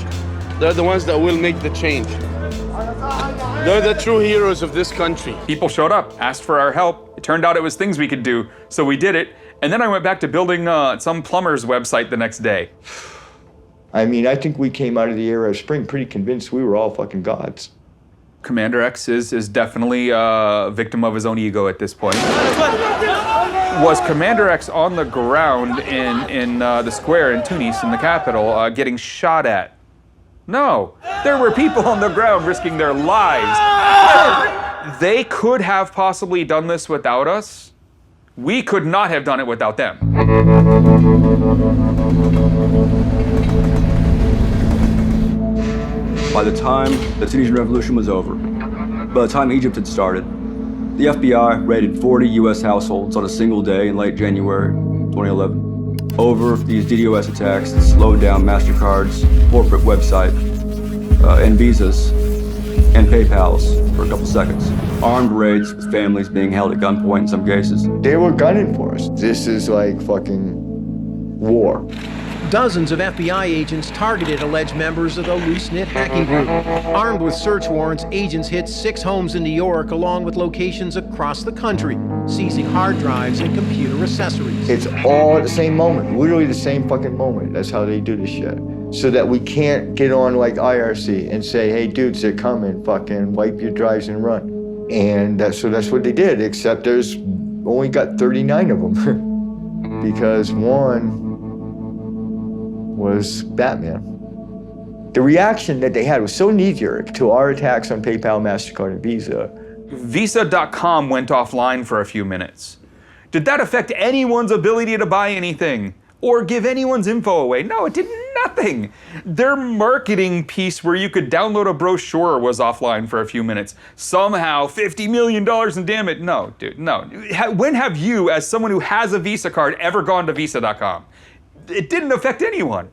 Speaker 3: They're the ones that will make the change. They're the true heroes of this country.
Speaker 9: People showed up, asked for our help. It turned out it was things we could do, so we did it. And then I went back to building some plumber's website the next day.
Speaker 2: I mean, I think we came out of the Arab Spring pretty convinced we were all fucking gods.
Speaker 9: Commander X is definitely a victim of his own ego at this point. Was Commander X on the ground in the square in Tunis, in the capital, getting shot at? No, there were people on the ground risking their lives. They could have possibly done this without us. We could not have done it without them.
Speaker 10: By the time the Tunisian Revolution was over, by the time Egypt had started, the FBI raided 40 US households on a single day in late January 2011 over these DDoS attacks that slowed down MasterCard's corporate website. and Visas and PayPals for a couple seconds. Armed raids with families being held at gunpoint in some cases.
Speaker 2: They were gunning for us. This is like fucking war.
Speaker 19: Dozens of FBI agents targeted alleged members of the loose-knit hacking group. Armed with search warrants, agents hit 6 homes in New York, along with locations across the country, seizing hard drives and computer accessories.
Speaker 2: It's all at the same moment, literally the same fucking moment. That's how they do this shit. So that we can't get on like IRC and say, hey dudes, they're coming, fucking wipe your drives and run. And so that's what they did, except there's only got 39 of them. Because one was Batman. The reaction that they had was so knee-jerk to our attacks on PayPal, MasterCard, and Visa.
Speaker 9: Visa.com went offline for a few minutes. Did that affect anyone's ability to buy anything or give anyone's info away? No, it did nothing. Their marketing piece where you could download a brochure was offline for a few minutes. Somehow, $50 million and damn it. No, dude, no. When have you, as someone who has a Visa card, ever gone to Visa.com? It didn't affect anyone.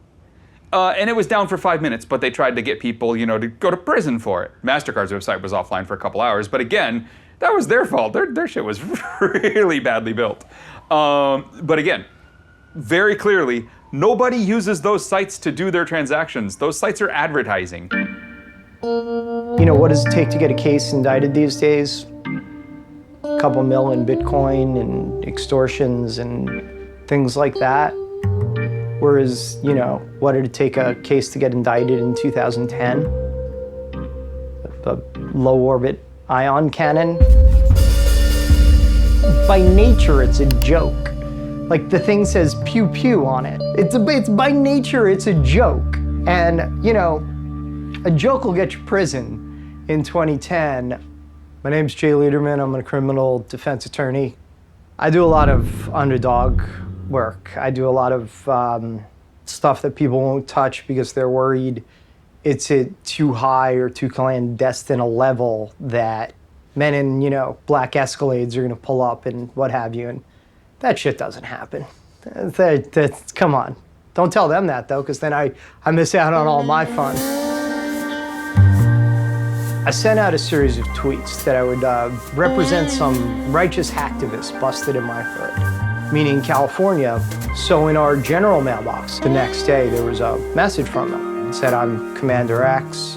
Speaker 9: And it was down for 5 minutes, but they tried to get people, you know, to go to prison for it. MasterCard's website was offline for a couple hours, but again, that was their fault. Their shit was really badly built. But again, very clearly, nobody uses those sites to do their transactions. Those sites are advertising.
Speaker 4: You know, what does it take to get a case indicted these days? A couple mil in Bitcoin and extortions and things like that. Whereas, you know, what did it take a case to get indicted in 2010? The low orbit ion cannon. By nature, it's a joke. Like the thing says pew pew on it. It's by nature, it's a joke. And, you know, a joke will get you prison in 2010. My name's Jay Lederman. I'm a criminal defense attorney. I do a lot of underdog work. I do a lot of stuff that people won't touch because they're worried it's at too high or too clandestine a level that men in, you know, black Escalades are gonna pull up and what have you, and that shit doesn't happen. That's come on. Don't tell them that though, because then I miss out on all my fun. I sent out a series of tweets that I would represent some righteous hacktivists busted in my hood. Meaning California. So in our general mailbox, the next day there was a message from them. It said, I'm Commander X,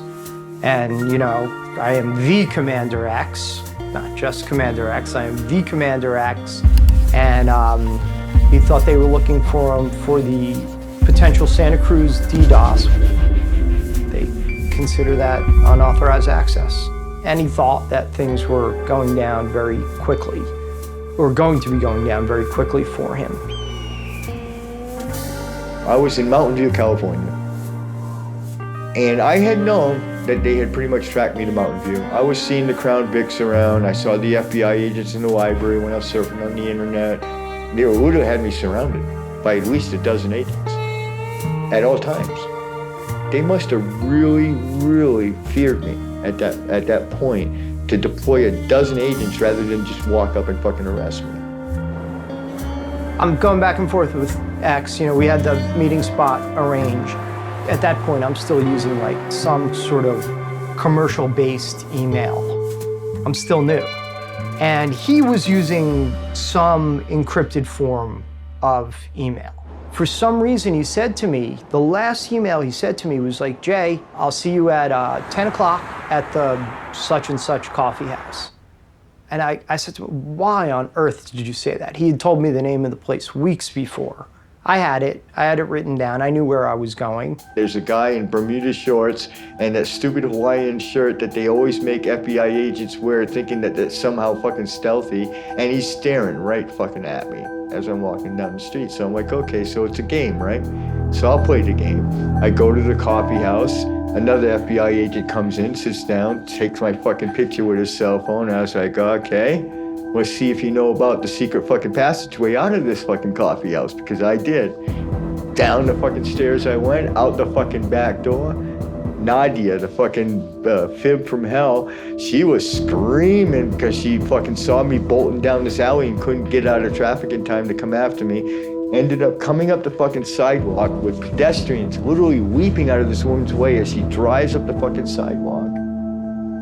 Speaker 4: and you know, I am the Commander X, not just Commander X, I am the Commander X. And he thought they were looking for him for the potential Santa Cruz DDoS. They consider that unauthorized access. And he thought that things were going down very quickly. Or going to be going down very quickly for him.
Speaker 2: I was in Mountain View, California. And I had known that they had pretty much tracked me to Mountain View. I was seeing the Crown Vics around. I saw the FBI agents in the library when I was surfing on the internet. They would have had me surrounded by at least a dozen agents at all times. They must have really, really feared me at that point to deploy a dozen agents rather than just walk up and fucking arrest me.
Speaker 4: I'm going back and forth with X. You know, we had the meeting spot arranged. At that point, I'm still using like some sort of commercial-based email. I'm still new. And he was using some encrypted form of email. For some reason, he said to me, the last email he said to me was like, Jay, I'll see you at 10 o'clock at the such and such coffee house. And I said to him, why on earth did you say that? He had told me the name of the place weeks before. I had it written down. I knew where I was going.
Speaker 2: There's a guy in Bermuda shorts and that stupid Hawaiian shirt that they always make FBI agents wear thinking that that's somehow fucking stealthy, and he's staring right fucking at me as I'm walking down the street. So I'm like, okay, so it's a game, right? So I'll play the game. I go to the coffee house. Another FBI agent comes in, sits down, takes my fucking picture with his cell phone. I was like, okay, let's see if you know about the secret fucking passageway out of this fucking coffee house, because I did. Down the fucking stairs I went, out the fucking back door. Nadia, the fucking fib from hell, she was screaming because she fucking saw me bolting down this alley and couldn't get out of traffic in time to come after me. Ended up coming up the fucking sidewalk with pedestrians literally weeping out of this woman's way as she drives up the fucking sidewalk.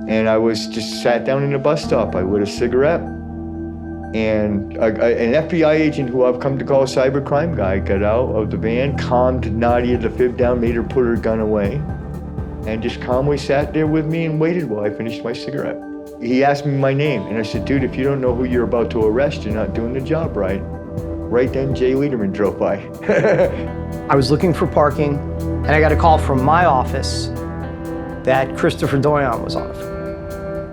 Speaker 2: And I was just sat down in a bus stop. I lit a cigarette. And an FBI agent who I've come to call a cybercrime guy got out of the van, calmed Nadia the fib down, made her put her gun away, and just calmly sat there with me and waited while I finished my cigarette. He asked me my name, and I said, dude, if you don't know who you're about to arrest, you're not doing the job right. Right then, Jay Lederman drove by.
Speaker 4: I was looking for parking, and I got a call from my office that Christopher Doyon was on the phone.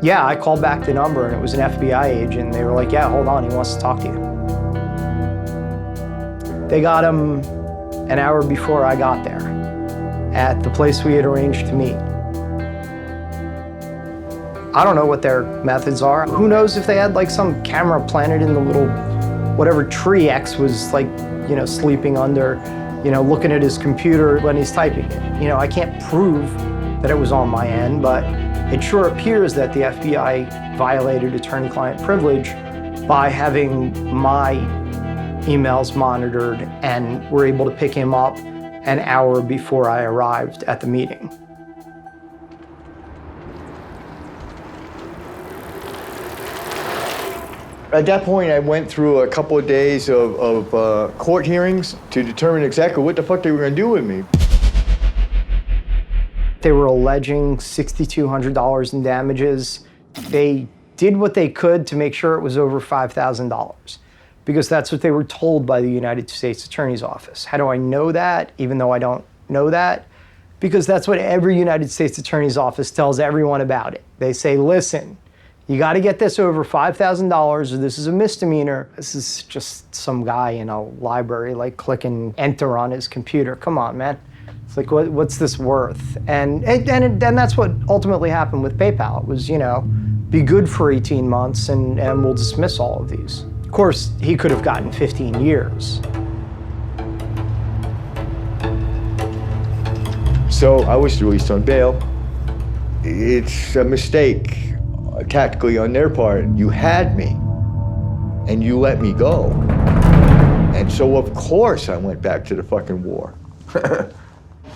Speaker 4: Yeah, I called back the number, and it was an FBI agent. And they were like, yeah, hold on, he wants to talk to you. They got him an hour before I got there at the place we had arranged to meet. I don't know what their methods are. Who knows if they had like some camera planted in the little, whatever tree X was like, you know, sleeping under, you know, looking at his computer when he's typing it. You know, I can't prove that it was on my end, but it sure appears that the FBI violated attorney-client privilege by having my emails monitored and were able to pick him up an hour before I arrived at the meeting.
Speaker 2: At that point, I went through a couple of days of court hearings to determine exactly what the fuck they were gonna do with me.
Speaker 4: They were alleging $6,200 in damages. They did what they could to make sure it was over $5,000 because that's what they were told by the United States Attorney's Office. How do I know that, even though I don't know that? Because that's what every United States Attorney's Office tells everyone about it. They say, listen, you got to get this over $5,000 or this is a misdemeanor. This is just some guy in a library like clicking enter on his computer. Come on, man. It's like, what's this worth? And that's what ultimately happened with PayPal. It was, you know, be good for 18 months and we'll dismiss all of these. Of course, he could have gotten 15 years.
Speaker 2: So I was released on bail. It's a mistake, tactically on their part. You had me and you let me go. And so of course I went back to the fucking war.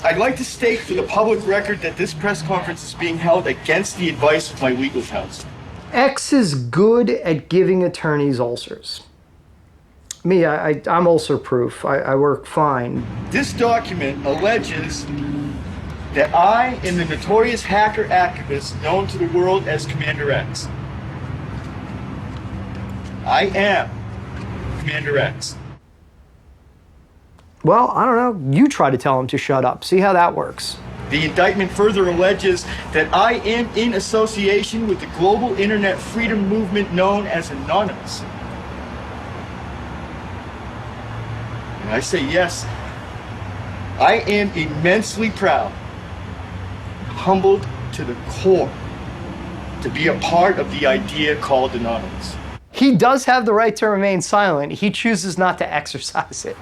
Speaker 5: I'd like to state for the public record that this press conference is being held against the advice of my legal counsel.
Speaker 4: X is good at giving attorneys ulcers. Me, I'm ulcer proof. I work fine.
Speaker 5: This document alleges that I am the notorious hacker activist known to the world as Commander X. I am Commander X.
Speaker 4: Well, I don't know. You try to tell him to shut up. See how that works.
Speaker 5: The indictment further alleges that I am in association with the global internet freedom movement known as Anonymous. And I say yes, I am immensely proud, humbled to the core, to be a part of the idea called Anonymous.
Speaker 4: He does have the right to remain silent. He chooses not to exercise it.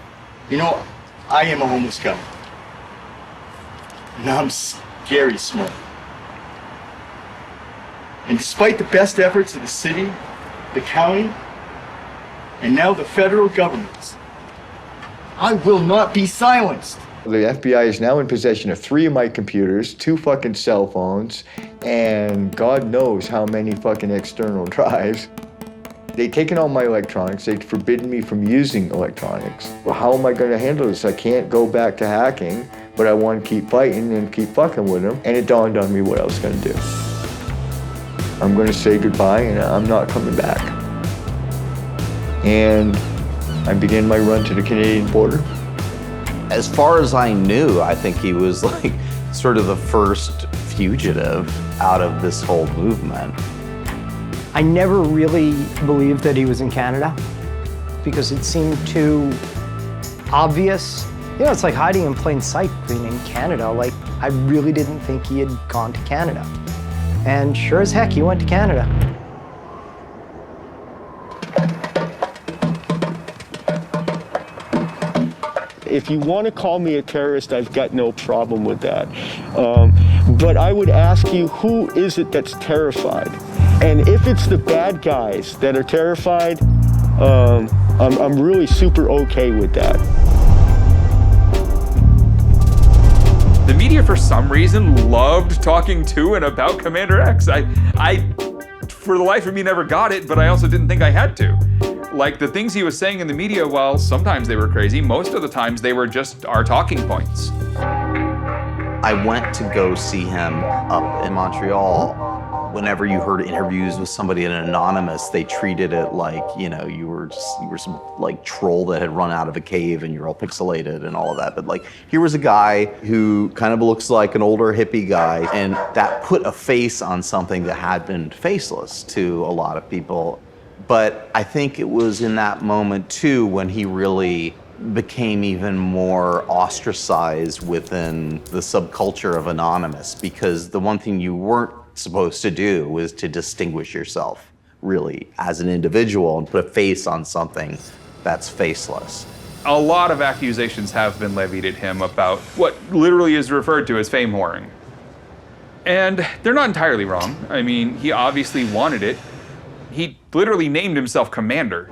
Speaker 5: You know, I am a homeless guy. And I'm scary smart. And despite the best efforts of the city, the county, and now the federal governments, I will not be silenced.
Speaker 2: The FBI is now in possession of 3 of my computers, 2 fucking cell phones, and God knows how many fucking external drives. They've taken all my electronics. They've forbidden me from using electronics. Well, how am I going to handle this? I can't go back to hacking, but I want to keep fighting and keep fucking with them. And it dawned on me what I was going to do. I'm going to say goodbye, and I'm not coming back. And I began my run to the Canadian border.
Speaker 6: As far as I knew, I think he was like sort of the first fugitive out of this whole movement.
Speaker 4: I never really believed that he was in Canada because it seemed too obvious. You know, it's like hiding in plain sight being in Canada. Like, I really didn't think he had gone to Canada. And sure as heck, he went to Canada.
Speaker 21: If you want to call me a terrorist, I've got no problem with that. But I would ask you, who is it that's terrified? And if it's the bad guys that are terrified,
Speaker 5: I'm really super okay with that.
Speaker 9: The media, for some reason, loved talking to and about Commander X. I, for the life of me, never got it, but I also didn't think I had to. Like, the things he was saying in the media, while sometimes they were crazy, most of the times they were just our talking points.
Speaker 6: I went to go see him up in Montreal. Whenever you heard interviews with somebody anonymous, they treated it like, you know, you were some like troll that had run out of a cave and you're all pixelated and all of that. But like, here was a guy who kind of looks like an older hippie guy, and that put a face on something that had been faceless to a lot of people. But I think it was in that moment too when he really became even more ostracized within the subculture of anonymous, because the one thing you weren't supposed to do was to distinguish yourself really as an individual and put a face on something that's faceless.
Speaker 9: A lot of accusations have been levied at him about what literally is referred to as fame whoring. And they're not entirely wrong. I mean, he obviously wanted it. He literally named himself Commander.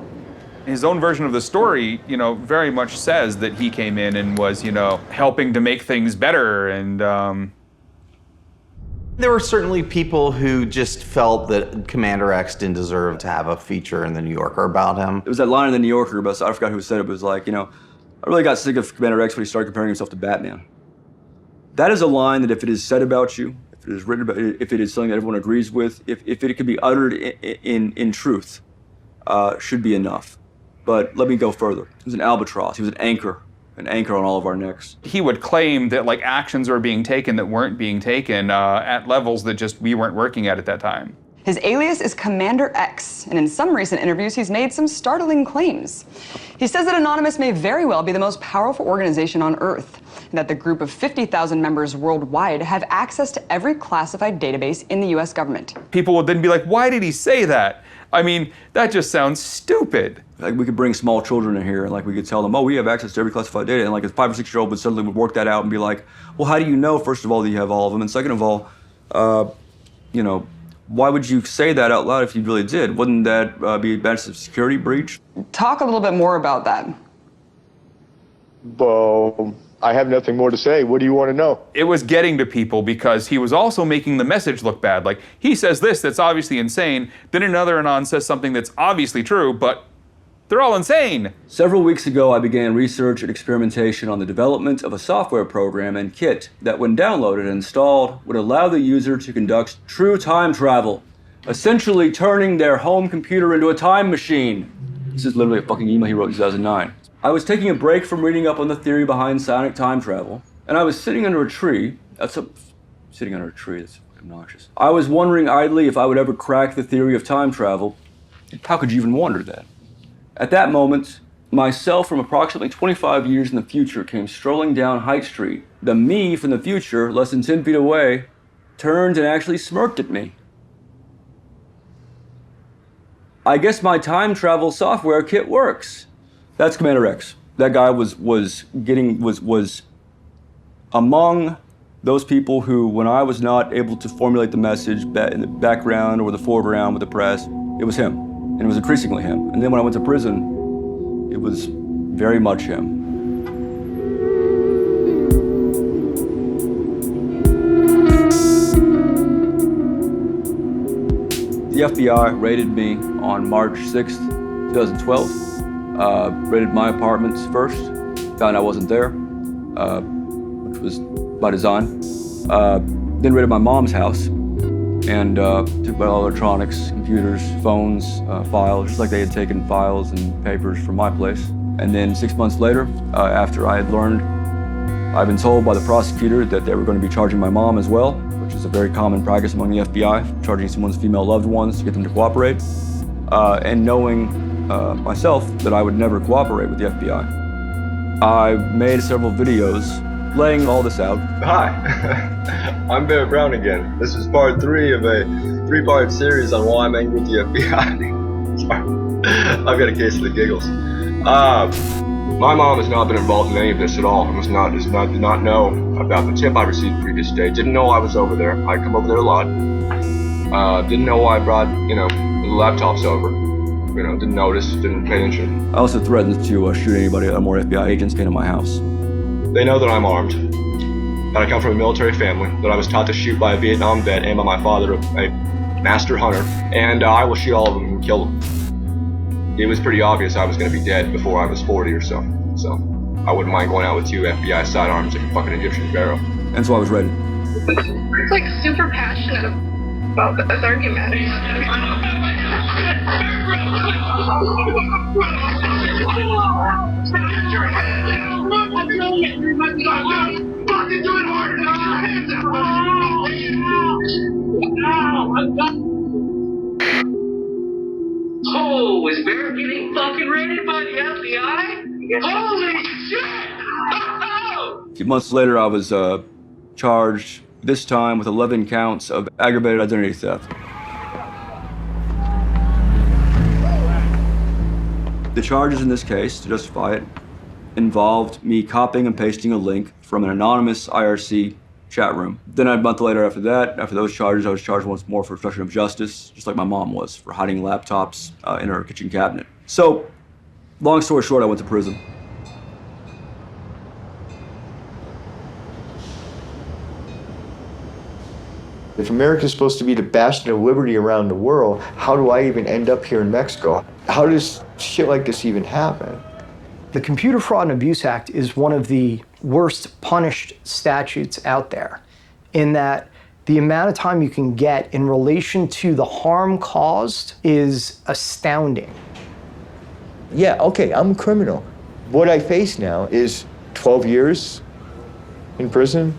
Speaker 9: His own version of the story, you know, very much says that he came in and was, you know, helping to make things better and,
Speaker 6: There were certainly people who just felt that Commander X didn't deserve to have a feature in the New Yorker about him.
Speaker 10: It was that line in the New Yorker, but I forgot who said it, but it was like, you know, I really got sick of Commander X when he started comparing himself to Batman. That is a line that if it is said about you, if it is written about, if it is something that everyone agrees with, if it could be uttered in truth, should be enough. But let me go further. He was an albatross, he was an anchor on all of our necks.
Speaker 9: he would claim that like actions were being taken that weren't being taken at levels that just we weren't working at that time.
Speaker 8: His alias is Commander X, and in some recent interviews, he's made some startling claims. He says that Anonymous may very well be the most powerful organization on Earth, and that the group of 50,000 members worldwide have access to every classified database in the US government.
Speaker 9: People would then be like, why did he say that? I mean, that just sounds stupid.
Speaker 10: Like, we could bring small children in here and like we could tell them, oh, we have access to every classified data, and like a 5 or 6 year old would suddenly work that out and be like, well, how do you know, first of all, that you have all of them, and second of all, you know, why would you say that out loud if you really did? Wouldn't that be a massive security breach?
Speaker 8: Talk a little bit more about that.
Speaker 5: Well, I have nothing more to say. What do you want to know?
Speaker 9: It was getting to people because he was also making the message look bad. Like, he says this that's obviously insane, then another Anon says something that's obviously true, but they're all insane.
Speaker 10: Several weeks ago, I began research and experimentation on the development of a software program and kit that, when downloaded and installed, would allow the user to conduct true time travel, essentially turning their home computer into a time machine. This is literally a fucking email he wrote in 2009. I was taking a break from reading up on the theory behind sonic time travel, and I was sitting under a tree. Sitting under a tree, that's obnoxious. I was wondering idly if I would ever crack the theory of time travel. How could you even wonder that? At that moment, myself from approximately 25 years in the future came strolling down High Street. The me from the future, less than 10 feet away, turned and actually smirked at me. I guess my time travel software kit works. That's Commander X. That guy was among those people who, when I was not able to formulate the message in the background or the foreground with the press, it was him. And it was increasingly him. And then when I went to prison, it was very much him. The FBI raided me on March 6th, 2012. Raided my apartments first, found I wasn't there, which was by design. Then raided my mom's house and took my electronics, computers, phones, files, just like they had taken files and papers from my place. And then 6 months later, after I had learned, I'd been told by the prosecutor that they were going to be charging my mom as well, which is a very common practice among the FBI, charging someone's female loved ones to get them to cooperate, and knowing myself that I would never cooperate with the FBI. I made several videos laying all this out.
Speaker 11: Hi, I'm Bear Brown again. This is part 3 of a 3-part series on why I'm angry with the FBI. Sorry, I've got a case of the giggles. My mom has not been involved in any of this at all. Did not know about the tip I received the previous day. Didn't know I was over there. I come over there a lot. Didn't know why I brought, the laptops over. didn't notice, didn't pay attention.
Speaker 10: I also threatened to shoot anybody or more FBI agents came to my house.
Speaker 11: They know that I'm armed, that I come from a military family, that I was taught to shoot by a Vietnam vet and by my father, a master hunter, and I will shoot all of them and kill them. It was pretty obvious I was going to be dead before I was 40 or so. So I wouldn't mind going out with 2 FBI sidearms like a fucking Egyptian pharaoh.
Speaker 10: And so I was ready.
Speaker 12: It's like super passionate about this argument.
Speaker 13: Oh, is Bear getting fucking raided by the FBI? Holy shit!
Speaker 10: A few months later, I was charged, this time with 11 counts of aggravated identity theft. The charges in this case, to justify it, involved me copying and pasting a link from an anonymous IRC chat room. Then a month later after that, after those charges, I was charged once more for obstruction of justice, just like my mom was, for hiding laptops in her kitchen cabinet. So, long story short, I went to prison.
Speaker 2: If America is supposed to be the bastion of liberty around the world, how do I even end up here in Mexico? How does shit like this even happen?
Speaker 4: The Computer Fraud and Abuse Act is one of the worst punished statutes out there, in that the amount of time you can get in relation to the harm caused is astounding.
Speaker 2: Yeah, okay, I'm a criminal. What I face now is 12 years in prison.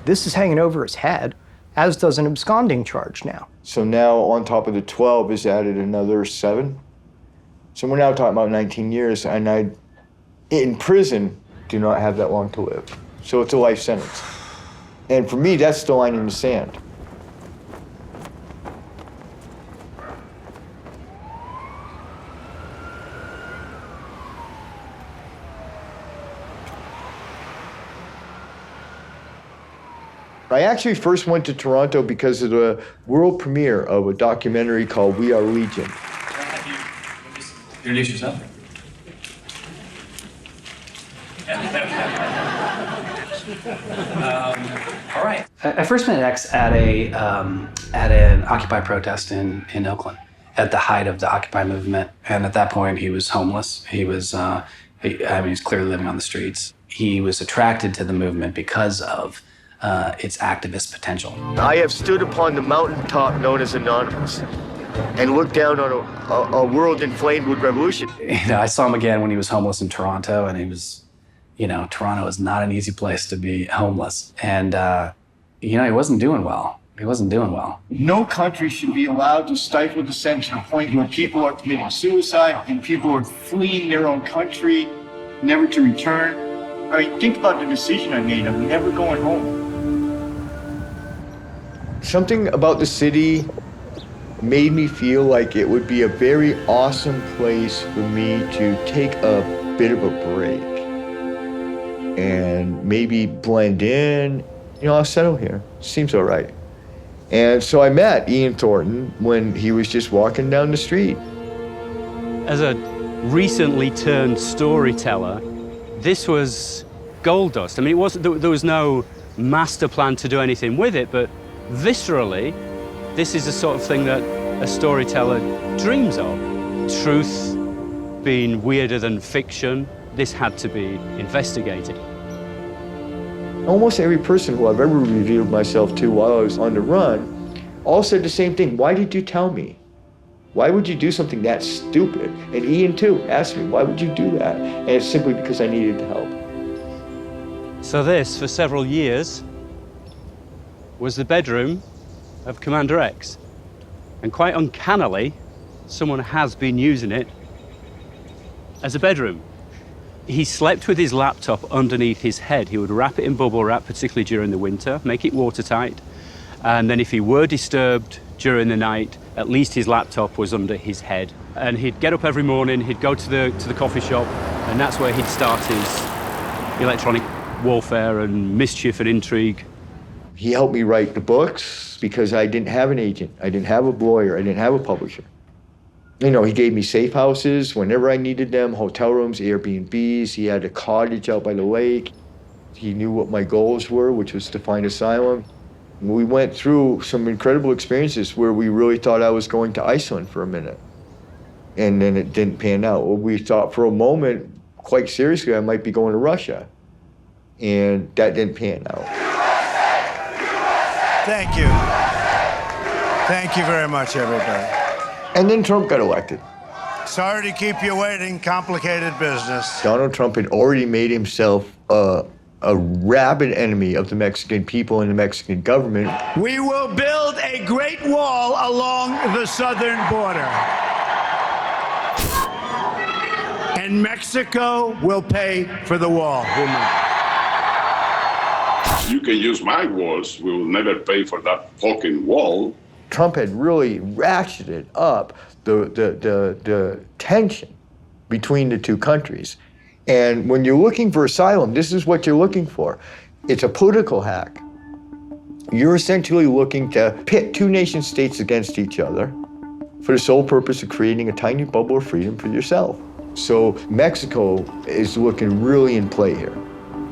Speaker 4: This is hanging over his head, as does an absconding charge now.
Speaker 2: So now on top of the 12 is added another 7. So we're now talking about 19 years, and I, in prison, do not have that long to live. So it's a life sentence. And for me, that's the line in the sand. I actually first went to Toronto because of the world premiere of a documentary called We Are Legion.
Speaker 22: Introduce yourself. All right. I first met X at an Occupy protest in Oakland at the height of the Occupy movement, and at that point he was homeless. He was he's clearly living on the streets. He was attracted to the movement because of its activist potential.
Speaker 2: I have stood upon the mountaintop known as Anonymous and looked down on a world inflamed with revolution.
Speaker 22: I saw him again when he was homeless in Toronto, and he was, Toronto is not an easy place to be homeless. And, he wasn't doing well. He wasn't doing well.
Speaker 5: No country should be allowed to stifle dissent to the point where people are committing suicide and people are fleeing their own country, never to return. I mean, think about the decision I made. I'm never going home.
Speaker 2: Something about the city made me feel like it would be a very awesome place for me to take a bit of a break and maybe blend in. I'll settle here. Seems all right. And so I met Ian Thornton when he was just walking down the street.
Speaker 14: As a recently turned storyteller, this was gold dust. I mean, there was no master plan to do anything with it, but viscerally, this is the sort of thing that a storyteller dreams of. Truth being weirder than fiction, this had to be investigated.
Speaker 2: Almost every person who I've ever revealed myself to while I was on the run all said the same thing. Why did you tell me? Why would you do something that stupid? And Ian, too, asked me, why would you do that? And it's simply because I needed the help.
Speaker 14: So this, for several years, was the bedroom of Commander X. And quite uncannily, someone has been using it as a bedroom. He slept with his laptop underneath his head. He would wrap it in bubble wrap, particularly during the winter, make it watertight. And then if he were disturbed during the night, at least his laptop was under his head. And he'd get up every morning, he'd go to the coffee shop, and that's where he'd start his electronic warfare and mischief and intrigue.
Speaker 2: He helped me write the books because I didn't have an agent. I didn't have a lawyer. I didn't have a publisher. You know, he gave me safe houses whenever I needed them, hotel rooms, Airbnbs. He had a cottage out by the lake. He knew what my goals were, which was to find asylum. We went through some incredible experiences where we really thought I was going to Iceland for a minute. And then it didn't pan out. We thought for a moment, quite seriously, I might be going to Russia. And that didn't pan out.
Speaker 7: Thank you. Thank you very much, everybody.
Speaker 2: And then Trump got elected.
Speaker 7: Sorry to keep you waiting. Complicated business.
Speaker 2: Donald Trump had already made himself a rabid enemy of the Mexican people and the Mexican government.
Speaker 7: We will build a great wall along the southern border. And Mexico will pay for the wall.
Speaker 15: You can use my walls. We will never pay for that fucking wall.
Speaker 2: Trump had really ratcheted up the tension between the two countries. And when you're looking for asylum, this is what you're looking for. It's a political hack. You're essentially looking to pit two nation states against each other for the sole purpose of creating a tiny bubble of freedom for yourself. So Mexico is looking really in play here.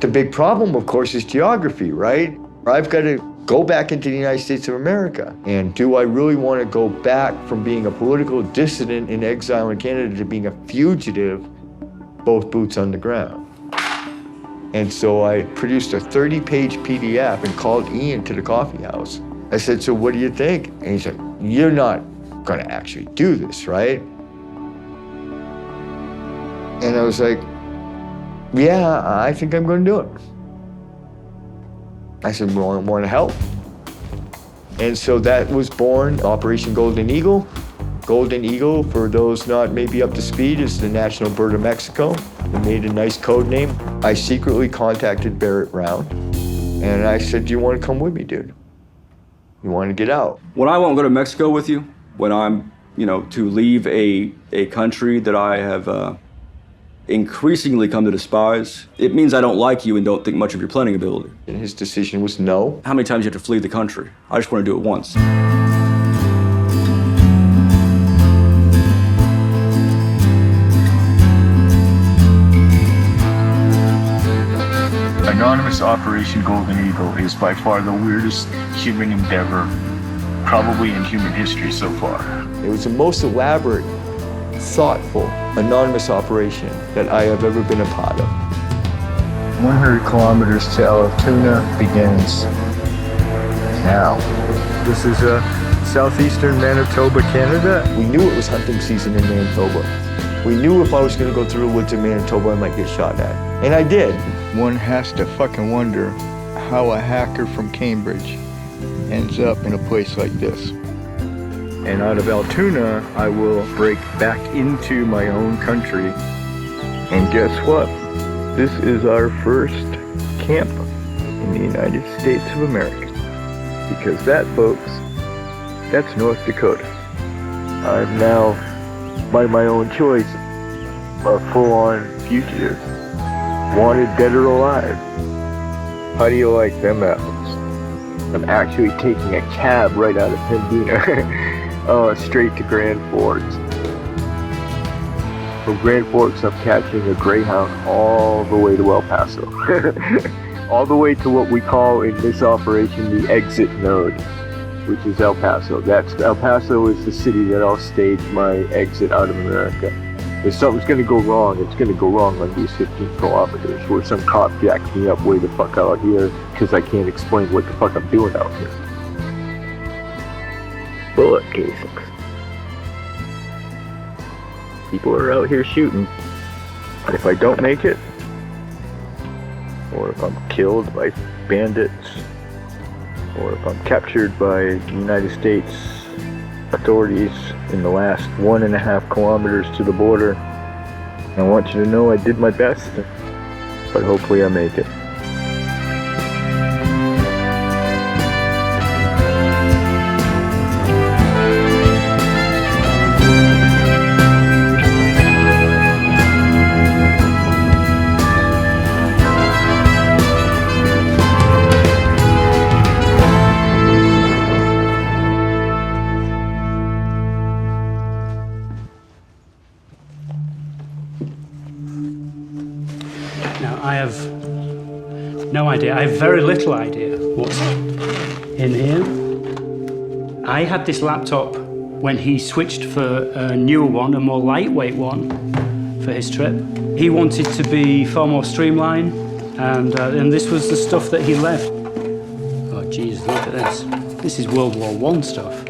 Speaker 2: The big problem, of course, is geography, right? I've got to go back into the United States of America. And do I really want to go back from being a political dissident in exile in Canada to being a fugitive, both boots on the ground? And so I produced a 30-page PDF and called Ian to the coffee house. I said, so what do you think? And he said, you're not going to actually do this, right? And I was like, yeah, I think I'm going to do it. I said, well, I want to help. And so that was born Operation Golden Eagle. Golden Eagle, for those not maybe up to speed, is the national bird of Mexico. They made a nice code name. I secretly contacted Barrett Brown, and I said, do you want to come with me, dude? You want to get out?
Speaker 10: When I won't go to Mexico with you, when I'm, to leave a country that I have increasingly come to despise, it means I don't like you and don't think much of your planning ability.
Speaker 2: And his decision was no.
Speaker 10: How many times do you have to flee the country? I just want to do it once.
Speaker 21: Anonymous Operation Golden Eagle is by far the weirdest human endeavor, probably in human history so far.
Speaker 2: It was the most elaborate, thoughtful, anonymous operation that I have ever been a part of.
Speaker 21: 100 kilometers to Altoona begins now.
Speaker 2: This is southeastern Manitoba, Canada. We knew it was hunting season in Manitoba. We knew if I was going to go through the woods in Manitoba, I might get shot at. And I did.
Speaker 1: One has to fucking wonder how a hacker from Cambridge ends up in a place like this.
Speaker 21: And out of Altoona, I will break back into my own country.
Speaker 1: And guess what? This is our first camp in the United States of America. Because that, folks, that's North Dakota. I'm now, by my own choice, a full-on fugitive. Wanted dead or alive. How do you like them apples? I'm actually taking a cab right out of Pembina, straight to Grand Forks. From Grand Forks, I'm catching a Greyhound all the way to El Paso. All the way to what we call in this operation the exit node, which is El Paso. El Paso is the city that I'll stage my exit out of America. If something's gonna go wrong, it's gonna go wrong on these 15 kilometers where some cop jacked me up way the fuck out here because I can't explain what the fuck I'm doing out here. Bullet casings. People are out here shooting. And if I don't make it, or if I'm killed by bandits, or if I'm captured by United States authorities in the last 1.5 kilometers to the border, I want you to know I did my best, but hopefully I make it.
Speaker 14: I have no idea. I have very little idea what's in here. I had this laptop when he switched for a newer one, a more lightweight one for his trip. He wanted to be far more streamlined, and this was the stuff that he left. Oh, geez, look at this. This is World War I stuff.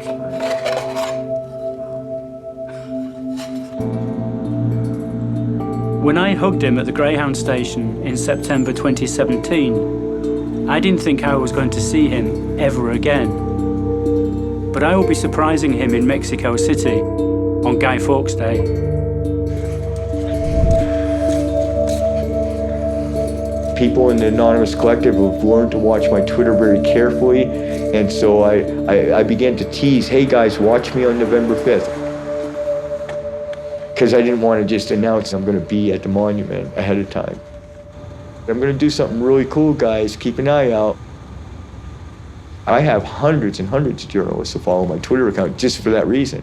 Speaker 14: When I hugged him at the Greyhound station in September 2017, I didn't think I was going to see him ever again. But I will be surprising him in Mexico City on Guy Fawkes Day.
Speaker 2: People in the Anonymous Collective have learned to watch my Twitter very carefully, and so I began to tease, hey guys, watch me on November 5th. Because I didn't want to just announce I'm going to be at the monument ahead of time. I'm going to do something really cool, guys, keep an eye out. I have hundreds and hundreds of journalists who follow my Twitter account just for that reason.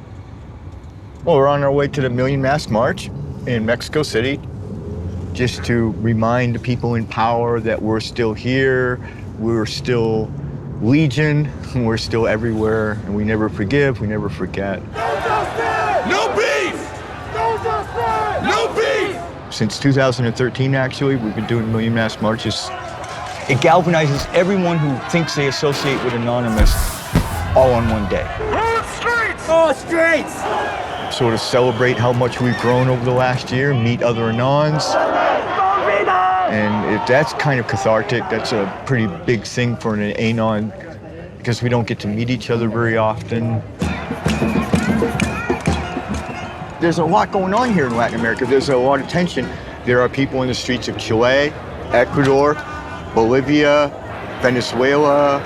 Speaker 5: Well, we're on our way to the Million Mask March in Mexico City, just to remind the people in power that we're still here, we're still Legion, we're still everywhere, and we never forgive, we never forget.
Speaker 7: No beef! No beef!
Speaker 5: Since 2013, actually, we've been doing Million Mask Marches. It galvanizes everyone who thinks they associate with Anonymous all on one day.
Speaker 7: Oh, streets!
Speaker 5: Sort of celebrate how much we've grown over the last year, meet other Anons. And if that's kind of cathartic, that's a pretty big thing for an Anon, because we don't get to meet each other very often. There's a lot going on here in Latin America. There's a lot of tension. There are people in the streets of Chile, Ecuador, Bolivia, Venezuela.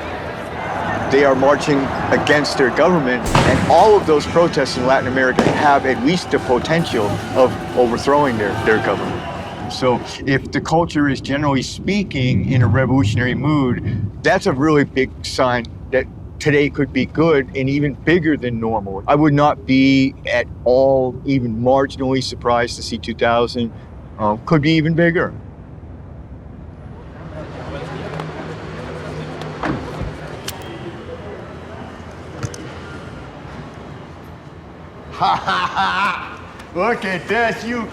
Speaker 5: They are marching against their government, and all of those protests in Latin America have at least the potential of overthrowing their government. So if the culture is generally speaking in a revolutionary mood, that's a really big sign that today could be good and even bigger than normal. I would not be at all even marginally surprised to see 2000 could be even bigger. Ha ha ha! Look at this, you.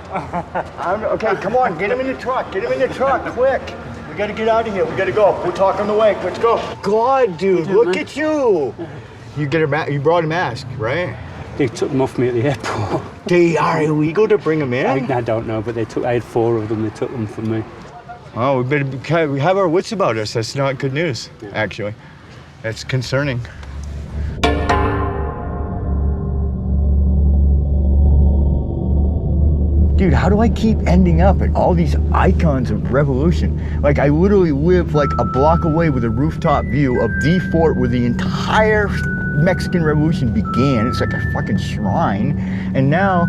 Speaker 5: Okay, come on, get him in the truck. Get him in the truck, quick. We gotta get out of here. We gotta go. We'll talk on the way. Let's go. God, dude, look at you. You brought a mask, right?
Speaker 14: They took them off me at the airport.
Speaker 5: They are illegal to bring them in?
Speaker 14: I don't know, but I had 4 of them. They took them from me.
Speaker 5: Oh, we have our wits about us. That's not good news, actually. That's concerning. Dude, how do I keep ending up at all these icons of revolution? Like, I literally live like a block away with a rooftop view of the fort where the entire Mexican Revolution began. It's like a fucking shrine. And now,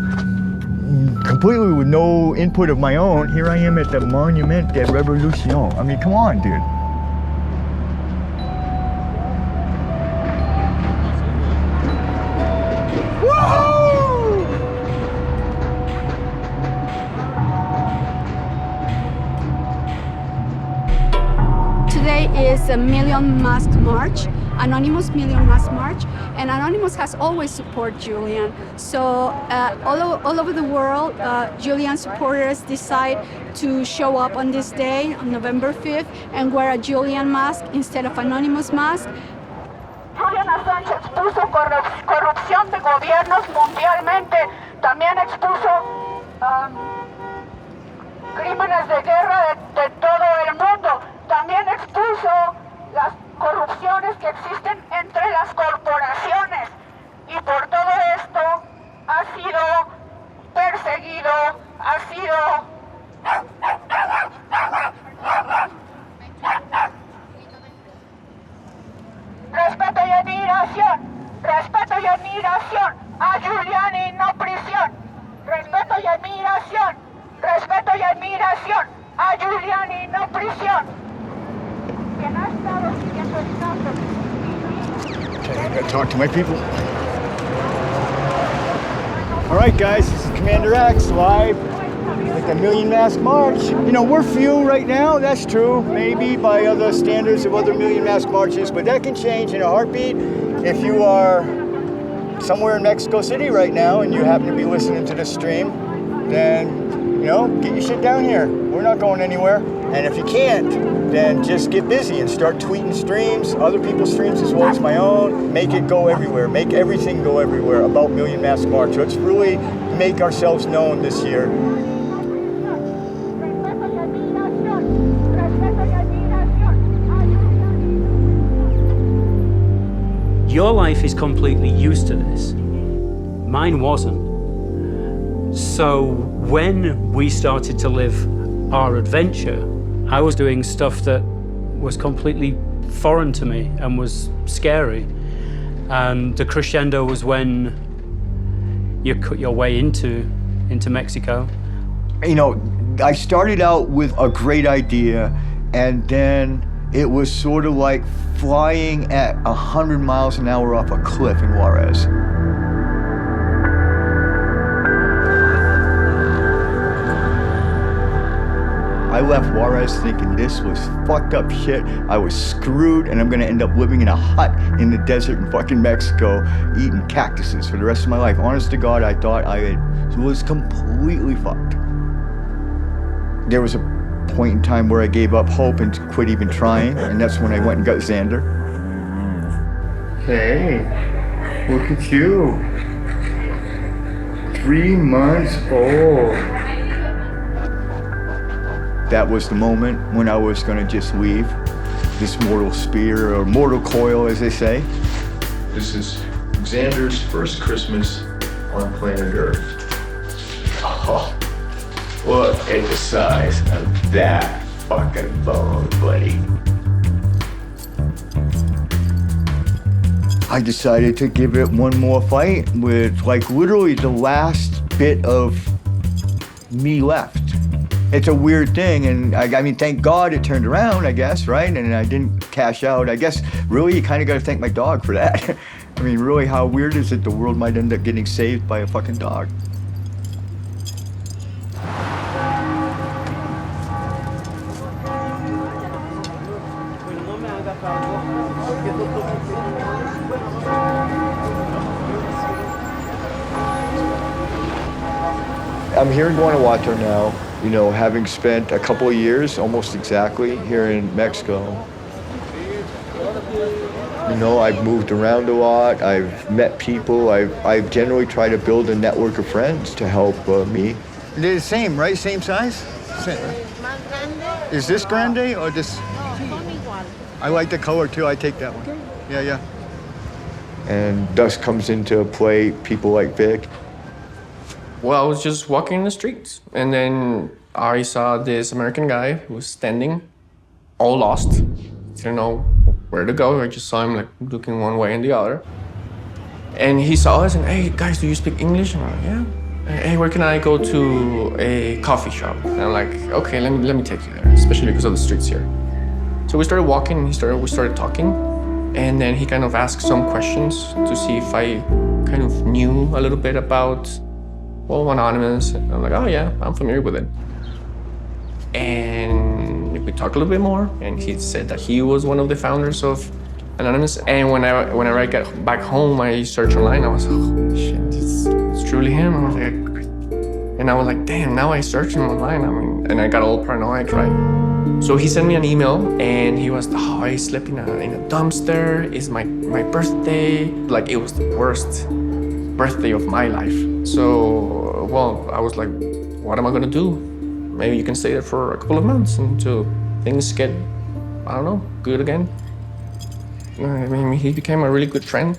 Speaker 5: completely with no input of my own, here I am at the Monument de Revolución. I mean, come on, dude.
Speaker 16: Today is a Million Mask March, Anonymous Million Mask March, and Anonymous has always supported Julian. So all over the world, Julian supporters decide to show up on this day, on November 5th, and wear a Julian mask instead of Anonymous mask.
Speaker 17: Julian Assange expuso corrupción de gobiernos mundialmente, también expuso crímenes de guerra de todo el mundo. También expuso las corrupciones que existen entre las corporaciones y por todo esto ha sido perseguido, ha sido respeto y admiración a Julian y no prisión. Respeto y admiración a Julian y no prisión.
Speaker 5: Okay, I gotta talk to my people. All right, guys, this is Commander X live Like the Million Mask March. You know, we're few right now, that's true, maybe by other standards of other Million Mask Marches, but that can change in a heartbeat. If you are somewhere in Mexico City right now and you happen to be listening to this stream, then, you know, get your shit down here. We're not going anywhere. And if you can't, then just get busy and start tweeting streams, other people's streams as well as my own. Make it go everywhere. Make everything go everywhere about Million Mask March. Let's really make ourselves known this year.
Speaker 14: Your life is completely used to this. Mine wasn't. So when we started to live our adventure, I was doing stuff that was completely foreign to me and was scary. And the crescendo was when you cut your way into Mexico.
Speaker 5: You know, I started out with a great idea, and then it was sort of like flying at 100 miles an hour off a cliff in Juarez. I left Juarez thinking this was fucked up shit. I was screwed, and I'm gonna end up living in a hut in the desert in fucking Mexico, eating cactuses for the rest of my life. Honest to God, I thought I was completely fucked. There was a point in time where I gave up hope and quit even trying, and that's when I went and got Xander. Hey, look at you. 3 months old. That was the moment when I was gonna just leave this mortal spear, or mortal coil, as they say.
Speaker 21: This is Xander's first Christmas on planet Earth.
Speaker 5: Oh, look at the size of that fucking bone, buddy. I decided to give it one more fight with, like, literally the last bit of me left. It's a weird thing, and I mean, thank God it turned around, I guess, right? And I didn't cash out. I guess, really, you kind of got to thank my dog for that. I mean, really, how weird is it the world might end up getting saved by a fucking dog? I'm here in Guanajuato now, you know, having spent a couple of years, almost exactly, here in Mexico. You know, I've moved around a lot, I've met people, I've generally tried to build a network of friends to help me. They're the same, right? Same size? Same. Is this grande or this? I like the color too, I take that one. Yeah, yeah. And thus comes into play people like Vic.
Speaker 18: Well, I was just walking in the streets, and then I saw this American guy who was standing, all lost. Didn't know where to go. I just saw him like looking one way and the other. And he saw us and, hey guys, do you speak English? And I'm like, yeah. Hey, where can I go to a coffee shop? And I'm like, okay, let me take you there, especially because of the streets here. So we started walking, and we started talking, and then he kind of asked some questions to see if I kind of knew a little bit about, well, Anonymous. And I'm like, oh yeah, I'm familiar with it. And we talked a little bit more, and he said that he was one of the founders of Anonymous. And whenever I got back home, I searched online. I was, oh shit, it's truly him. And I was like, damn, now I search him online. I mean, and I got all paranoid, right? So he sent me an email, and he was, oh, I slept in a dumpster. It's my birthday. Like, it was the worst birthday of my life. So, well, I was like, what am I gonna do? Maybe you can stay there for a couple of months until things get, I don't know, good again. I mean, he became a really good friend,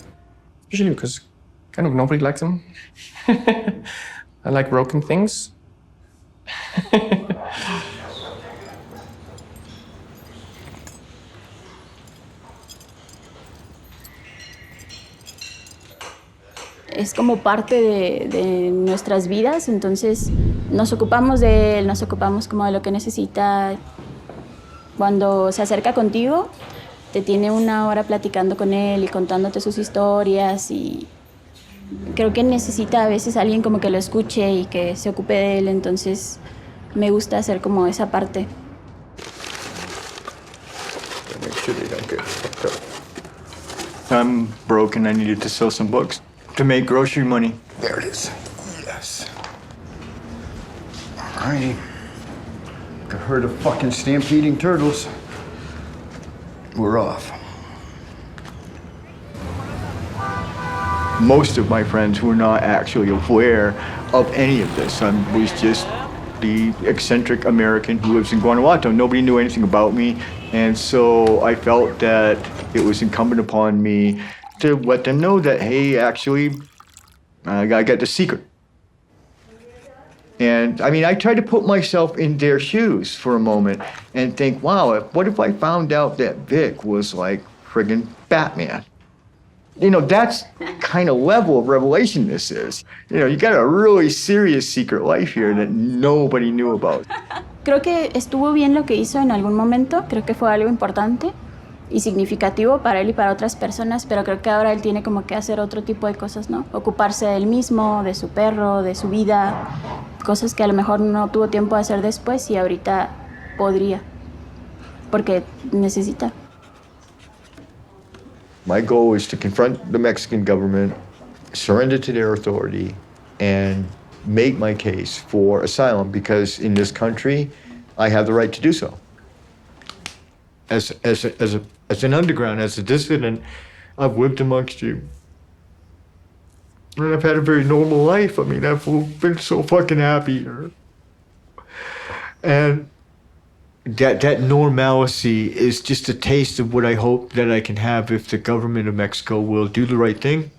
Speaker 18: especially because kind of nobody likes him. I like broken things.
Speaker 20: Es como parte de nuestras vidas, entonces nos ocupamos de él, nos ocupamos como de lo que necesita. Cuando se acerca contigo, te tiene una hora platicando con él y contándote sus historias y creo que necesita a veces alguien como que lo escuche y que se ocupe de él, entonces me gusta hacer como esa parte.
Speaker 2: Make sure they don't get fucked up. I'm broke and I needed to sell some books to make grocery money. There it is. Yes. Alrighty. Like a herd of fucking stampeding turtles. We're off. Most of my friends were not actually aware of any of this. I was just the eccentric American who lives in Guanajuato. Nobody knew anything about me, and so I felt that it was incumbent upon me to let them know that, hey, actually, I got the secret. And I mean, I tried to put myself in their shoes for a moment and think, wow, what if I found out that Vic was like friggin' Batman? You know, that's the kind of level of revelation this is. You know, you got a really serious secret life here that nobody knew about.
Speaker 20: Creo que estuvo bien lo que hizo en algún momento, creo que fue algo importante y significativo para él y para otras personas, pero creo que ahora él tiene como que hacer otro tipo de cosas, ¿no? Ocuparse de él mismo, de su perro, de su vida, cosas que a lo mejor no tuvo tiempo de hacer después y ahorita podría, porque necesita.
Speaker 2: My goal is to confront the Mexican government, surrender to their authority, and make my case for asylum because in this country, I have the right to do so. As an underground, as a dissident, I've lived amongst you. And I've had a very normal life. I mean, I've been so fucking happy here. And that normalcy is just a taste of what I hope that I can have if the government of Mexico will do the right thing.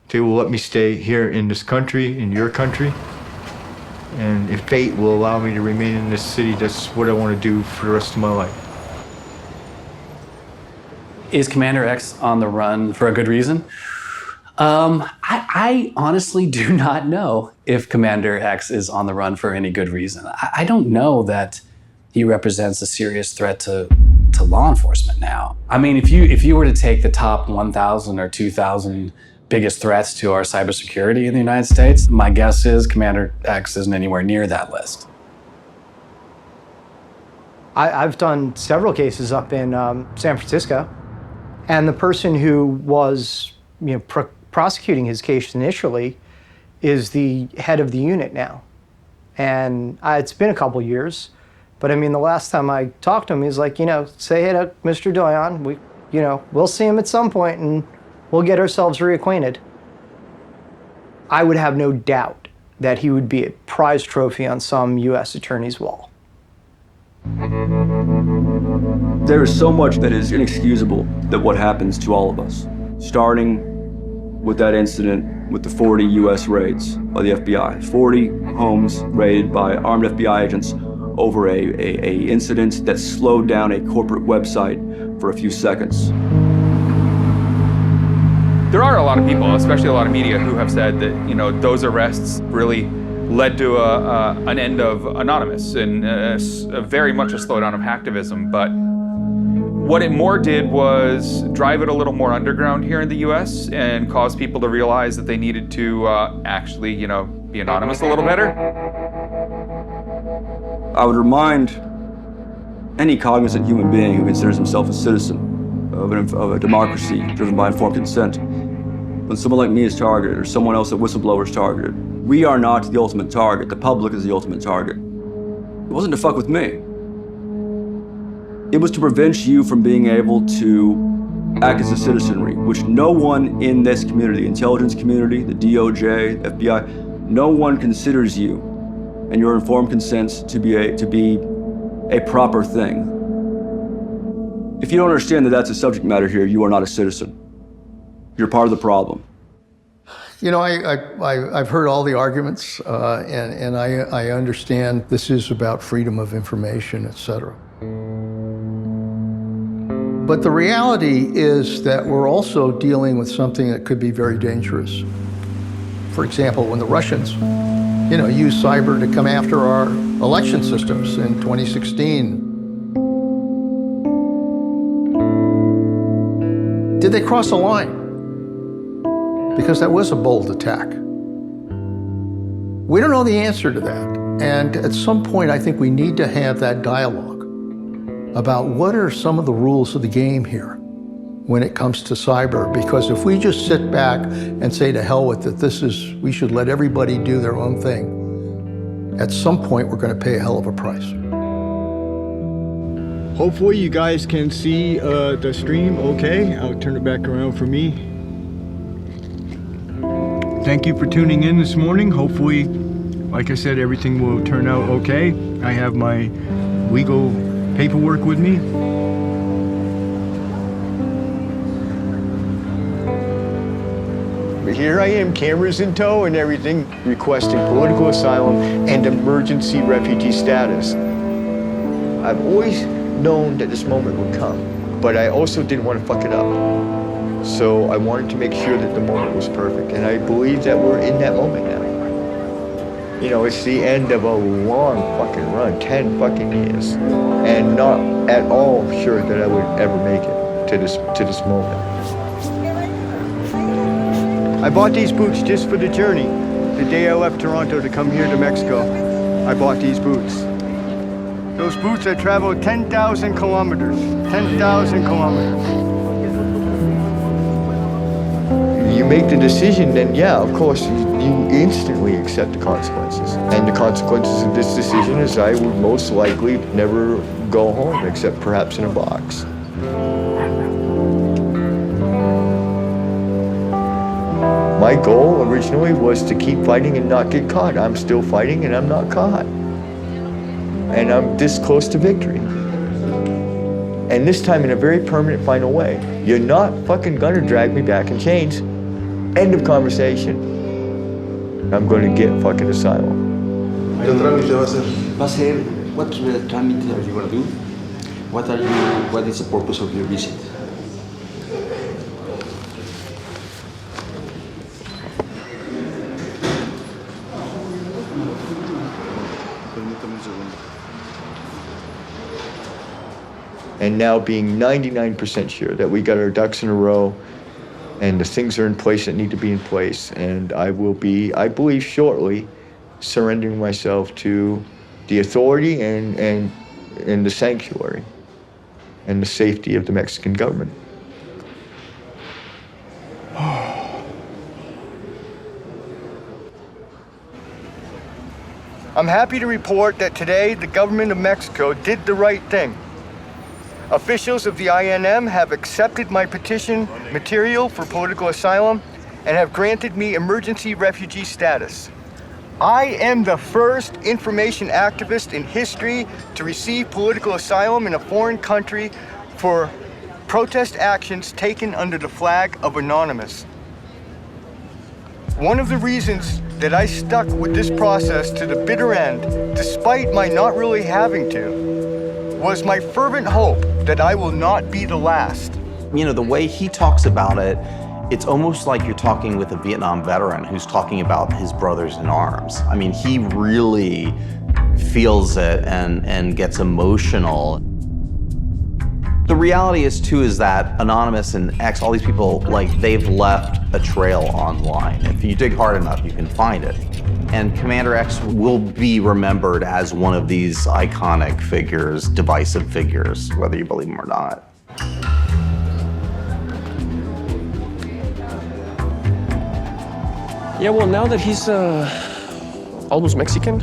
Speaker 2: They will let me stay here in this country, in your country. And if fate will allow me to remain in this city, that's what I want to do for the rest of my life.
Speaker 22: Is Commander X on the run for a good reason? I honestly do not know if Commander X is on the run for any good reason. I don't know that he represents a serious threat to law enforcement now. I mean, if you were to take the top 1,000 or 2,000 biggest threats to our cybersecurity in the United States, my guess is Commander X isn't anywhere near that list.
Speaker 4: I've done several cases up in San Francisco, and the person who was, prosecuting his case initially is the head of the unit now. And it's been a couple years, but I mean, the last time I talked to him, he's like, say hey to Mr. Doyon, we'll see him at some point and we'll get ourselves reacquainted. I would have no doubt that he would be a prize trophy on some U.S. attorney's wall.
Speaker 10: There is so much that is inexcusable that what happens to all of us, starting with that incident with the 40 U.S. raids by the FBI. 40 homes raided by armed FBI agents over a incident that slowed down a corporate website for a few seconds.
Speaker 9: There are a lot of people, especially a lot of media, who have said that those arrests really led to an end of Anonymous and very much a slowdown of hacktivism. But what it more did was drive it a little more underground here in the US and cause people to realize that they needed to actually, be anonymous a little better.
Speaker 10: I would remind any cognizant human being who considers himself a citizen of a democracy driven by informed consent, when someone like me is targeted or someone else, a whistleblower, is targeted, we are not the ultimate target. The public is the ultimate target. It wasn't to fuck with me. It was to prevent you from being able to act as a citizenry, which no one in this community, the intelligence community, the DOJ, FBI, no one considers you and your informed consent to be a proper thing. If you don't understand that that's a subject matter here, you are not a citizen. You're part of the problem.
Speaker 1: I've heard all the arguments, and I understand this is about freedom of information, et cetera. But the reality is that we're also dealing with something that could be very dangerous. For example, when the Russians, used cyber to come after our election systems in 2016, did they cross a line? because that was a bold attack. We don't know the answer to that. And at some point, I think we need to have that dialogue about what are some of the rules of the game here when it comes to cyber. Because if we just sit back and say to hell with it, we should let everybody do their own thing, at some point we're going to pay a hell of a price.
Speaker 3: Hopefully you guys can see the stream okay. I'll turn it back around for me. Thank you for tuning in this morning. Hopefully, like I said, everything will turn out okay. I have my legal paperwork with me.
Speaker 2: But here I am, cameras in tow and everything, requesting political asylum and emergency refugee status. I've always known that this moment would come, but I also didn't want to fuck it up. So I wanted to make sure that the moment was perfect, and I believe that we're in that moment now. You know, it's the end of a long fucking run, 10 fucking years, and not at all sure that I would ever make it to this moment. I bought these boots just for the journey. The day I left Toronto to come here to Mexico, I bought these boots. Those boots I traveled 10,000 kilometers. 10,000 kilometers. You make the decision, then yeah, of course, you instantly accept the consequences. And the consequences of this decision is I would most likely never go home, except perhaps in a box. My goal originally was to keep fighting and not get caught. I'm still fighting and I'm not caught. And I'm this close to victory. And this time in a very permanent, final way. You're not fucking gonna drag me back in chains. End of conversation. I'm gonna get fucking asylum.
Speaker 19: ¿Qué trámite va a ser? Va a ser, what trámite are you gonna do? What is the purpose of your visit?
Speaker 2: And now being 99% sure that we got our ducks in a row and the things are in place that need to be in place. And I will be, I believe shortly, surrendering myself to the authority and the sanctuary and the safety of the Mexican government. I'm happy to report that today the government of Mexico did the right thing. Officials of the INM have accepted my petition material for political asylum and have granted me emergency refugee status. I am the first information activist in history to receive political asylum in a foreign country for protest actions taken under the flag of Anonymous. One of the reasons that I stuck with this process to the bitter end, despite my not really having to, was my fervent hope that I will not be the last.
Speaker 6: You know, the way he talks about it, it's almost like you're talking with a Vietnam veteran who's talking about his brothers in arms. I mean, he really feels it and gets emotional. The reality is, too, is that Anonymous and X, all these people, like, they've left a trail online. If you dig hard enough, you can find it. And Commander X will be remembered as one of these iconic figures, divisive figures, whether you believe him or not.
Speaker 18: Yeah, well, now that he's almost Mexican,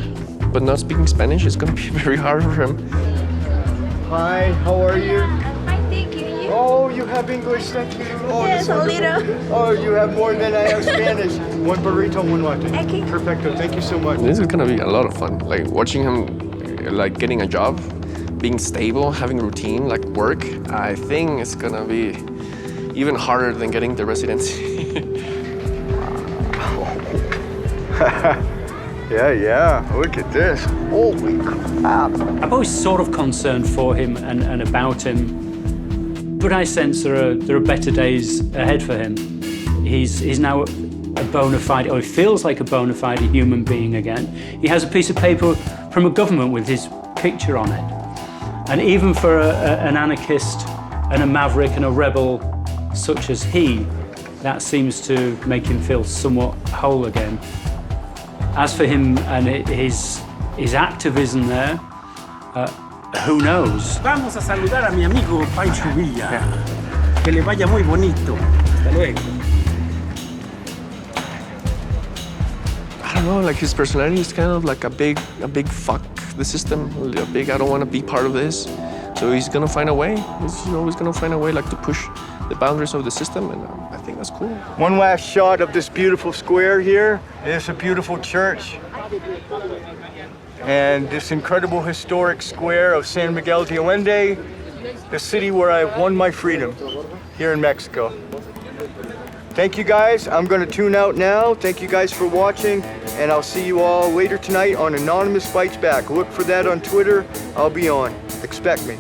Speaker 18: but not speaking Spanish, it's gonna be very hard for him.
Speaker 2: Hi, how are you?
Speaker 17: I'm fine, thank you.
Speaker 2: Oh, you have English, thank you. Oh,
Speaker 17: Yes, a little.
Speaker 2: Oh, you have more than I have Spanish. One burrito, one latte.
Speaker 17: Okay.
Speaker 2: Perfecto, thank you so much.
Speaker 18: This is gonna be a lot of fun. Like watching him, like getting a job, being stable, having routine, like work. I think it's gonna be even harder than getting the residency.
Speaker 2: Yeah, look at this. Holy crap.
Speaker 14: I'm always sort of concerned for him and about him, but I sense there are better days ahead for him. He's now a bona fide, or he feels like a bona fide human being again. He has a piece of paper from a government with his picture on it. And even for an anarchist and a maverick and a rebel such as he, That seems to make him feel somewhat whole again. As for him and his activism there, who knows?
Speaker 8: Vamos a saludar a mi amigo Pancho Villa. Que le vaya muy bonito. Hasta luego.
Speaker 18: I don't know, like his personality is kind of like a big fuck the system, a big I don't want to be part of this. So he's gonna find a way. He's always gonna find a way like to push the boundaries of the system, and I think that's cool.
Speaker 5: One last shot of this beautiful square here. It's a beautiful church. And this incredible historic square of San Miguel de Allende, the city where I won my freedom here in Mexico. Thank you guys. I'm gonna tune out now. Thank you guys for watching, and I'll see you all later tonight on Anonymous Fights Back. Look for that on Twitter. I'll be on. Expect me.